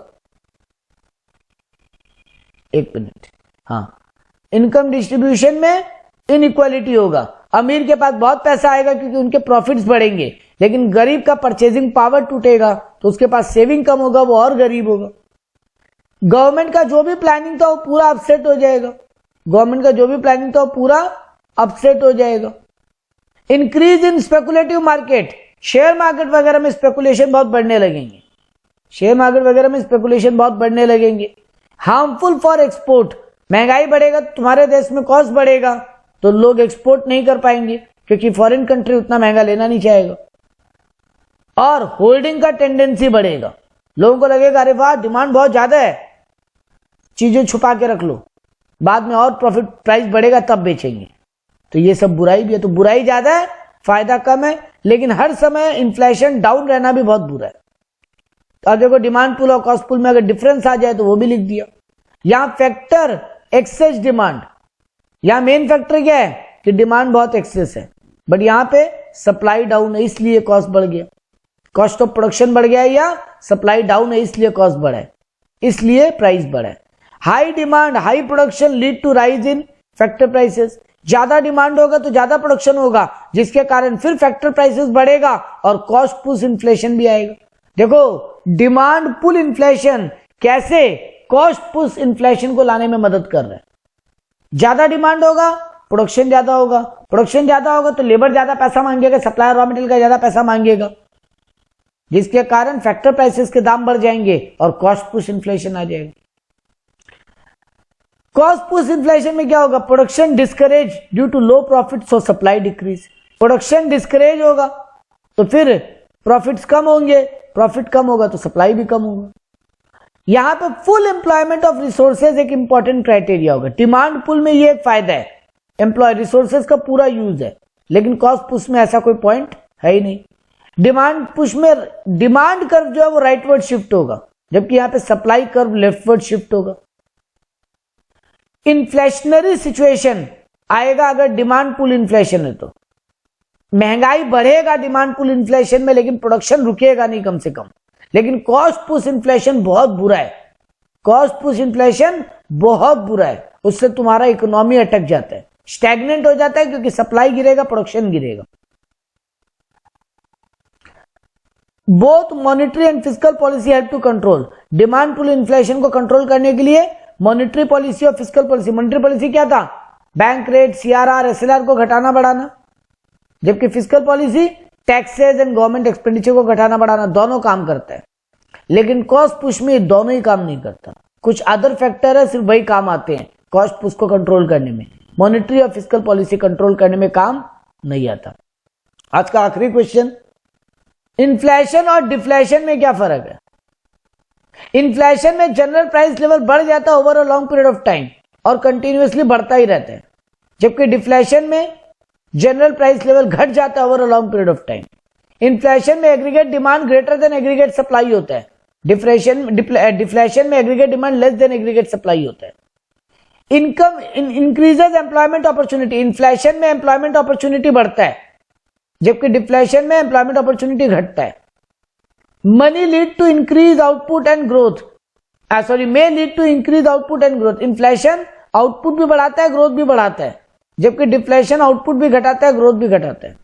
एक मिनट, हाँ, इनकम डिस्ट्रीब्यूशन में इनइक्वालिटी होगा। अमीर के पास बहुत पैसा आएगा क्योंकि उनके प्रॉफिट्स बढ़ेंगे, लेकिन गरीब का परचेजिंग पावर टूटेगा तो उसके पास सेविंग कम होगा, वो और गरीब होगा। गवर्नमेंट का जो भी प्लानिंग था वो पूरा अपसेट हो जाएगा, गवर्नमेंट का जो भी प्लानिंग था वो पूरा अपसेट हो जाएगा। Increase in speculative market, share market वगैरह में स्पेकुलेशन बहुत बढ़ने लगेंगे, शेयर मार्केट वगैरह में स्पेकुलेशन बहुत बढ़ने लगेंगे। हार्मफुल फॉर एक्सपोर्ट, महंगाई बढ़ेगा तो तुम्हारे देश में कॉस्ट बढ़ेगा तो लोग एक्सपोर्ट नहीं कर पाएंगे क्योंकि फॉरेन कंट्री उतना महंगा लेना नहीं चाहेगा। और होल्डिंग का टेंडेंसी बढ़ेगा, लोगों को लगेगा अरे वाह डिमांड बहुत ज्यादा है, चीजें छुपा के रख लो, बाद में और प्रॉफिट प्राइस बढ़ेगा तब बेचेंगे। तो ये सब बुराई भी है। तो बुराई ज्यादा है, फायदा कम है, लेकिन हर समय इन्फ्लेशन डाउन रहना भी बहुत बुरा है। और देखो डिमांड पुल और कॉस्ट पुल में अगर डिफरेंस आ जाए तो वो भी लिख दिया। यहां फैक्टर एक्सेस डिमांड, यहां मेन फैक्टर क्या है कि डिमांड बहुत एक्सेस है, बट यहां पे सप्लाई डाउन है इसलिए कॉस्ट बढ़ गया, कॉस्ट ऑफ प्रोडक्शन बढ़ गया है, या सप्लाई डाउन है इसलिए कॉस्ट बढ़ा है, इसलिए प्राइस बढ़ा है। High demand high production lead to rise in factor prices, ज्यादा डिमांड होगा तो ज्यादा प्रोडक्शन होगा, जिसके कारण फिर फैक्टर प्राइसेस बढ़ेगा और कॉस्ट पुश इन्फ्लेशन भी आएगा। देखो डिमांड पुल इन्फ्लेशन कैसे कॉस्ट पुश इन्फ्लेशन को लाने में मदद कर रहा है। ज्यादा डिमांड होगा प्रोडक्शन ज्यादा होगा, प्रोडक्शन ज्यादा होगा तो लेबर ज्यादा पैसा मांगेगा, सप्लायर रॉ मटेरियल का ज्यादा पैसा मांगेगा, जिसके कारण फैक्टर प्राइसेस के दाम बढ़ जाएंगे और कॉस्ट पुश इन्फ्लेशन आ जाएगा। कॉस्ट पुश इन्फ्लेशन में क्या होगा, production discourage due to low profits और सप्लाई डिक्रीज, प्रोडक्शन डिस्करेज होगा तो फिर प्रॉफिट्स कम होंगे, प्रॉफिट कम होगा तो सप्लाई भी कम होगा। यहां पे फुल एम्प्लॉयमेंट ऑफ रिसोर्सेज एक इंपॉर्टेंट क्राइटेरिया होगा। डिमांड पुल में ये एक फायदा है, एम्प्लॉय रिसोर्सेज का पूरा यूज है, लेकिन कॉस्ट पुश में ऐसा कोई पॉइंट है ही नहीं। डिमांड पुश में डिमांड कर्व जो है वो राइटवर्ड शिफ्ट होगा, जबकि यहां पे सप्लाई कर्व लेफ्टवर्ड शिफ्ट होगा। इन्फ्लेशनरी सिचुएशन आएगा अगर डिमांड पुल इन्फ्लेशन है, तो महंगाई बढ़ेगा डिमांड पुल इन्फ्लेशन में, लेकिन प्रोडक्शन रुकेगा नहीं कम से कम। लेकिन कॉस्ट पुश इन्फ्लेशन बहुत बुरा है, कॉस्ट पुश इन्फ्लेशन बहुत बुरा है, उससे तुम्हारा इकोनॉमी अटक जाता है, स्टैग्नेंट हो जाता है, क्योंकि सप्लाई गिरेगा, प्रोडक्शन गिरेगा। Both monetary and fiscal policy help to control demand pull inflation को कंट्रोल करने के लिए मॉनेटरी पॉलिसी और फिस्कल पॉलिसी। मॉनेटरी पॉलिसी क्या था? बैंक रेट, सीआरआर, एसएलआर को घटाना बढ़ाना, जबकि fiscal policy taxes and government expenditure को घटाना बढ़ाना, दोनों काम करता है। लेकिन कॉस्ट पुश में दोनों ही काम नहीं करता, कुछ अदर फैक्टर है, सिर्फ वही काम आते हैं कॉस्ट पुश को कंट्रोल करने में। मॉनेटरी और फिस्कल पॉलिसी कंट्रोल करने में काम नहीं आता। आज का आखिरी क्वेश्चन, इन्फ्लेशन और डिफ्लेशन में क्या फर्क है? इन्फ्लेशन में जनरल प्राइस लेवल बढ़ जाता है over a long period of time और कंटिन्यूअसली बढ़ता ही रहता है, जबकि डिफ्लेशन में जनरल प्राइस लेवल घट जाता है over a long period of time. Inflation में aggregate demand greater than aggregate supply होता है, डिफ्लेशन में aggregate demand less than aggregate supply होता है। Income increases employment opportunity, inflation में एम्प्लॉयमेंट अपॉर्चुनिटी बढ़ता है, जबकि डिफ्लेशन में एम्प्लॉयमेंट अपॉर्चुनिटी घटता है। Money lead to increase output and growth, may lead to increase output and growth. Inflation output भी बढ़ाता है, ग्रोथ भी बढ़ाता है, जबकि डिफ्लेशन आउटपुट भी घटाता है, ग्रोथ भी घटाता है।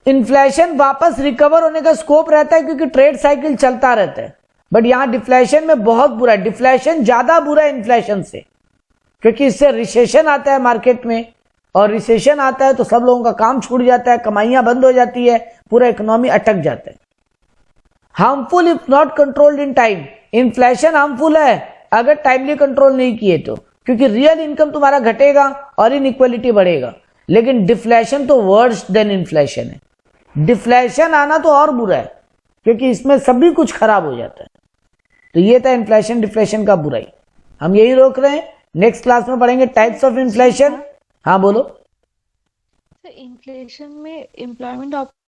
इन्फ्लेशन वापस रिकवर होने का स्कोप रहता है क्योंकि ट्रेड साइकिल चलता रहता है, बट यहां डिफ्लेशन में बहुत बुरा है, डिफ्लेशन ज्यादा बुरा है इन्फ्लेशन से, क्योंकि इससे रिसेशन आता है मार्केट में, और रिसेशन आता है तो सब लोगों का काम छूट जाता है, कमाइयां बंद हो जाती है, पूरा इकोनॉमी अटक जाता है। Harmful if not controlled in time, inflation harmful है अगर टाइमली कंट्रोल नहीं किए तो, क्योंकि रियल इनकम तुम्हारा घटेगा और इनइक्वालिटी बढ़ेगा। लेकिन डिफ्लेशन तो वर्स्ट देन इन्फ्लेशन है, डिफ्लेशन आना तो और बुरा है, क्योंकि इसमें सभी कुछ खराब हो जाता है। तो ये था इन्फ्लेशन डिफ्लेशन का बुराई। हम यही रोक रहे हैं, नेक्स्ट क्लास में पढ़ेंगे टाइप्स ऑफ इन्फ्लेशन। हाँ बोलो। इन्फ्लेशन में एम्प्लॉयमेंट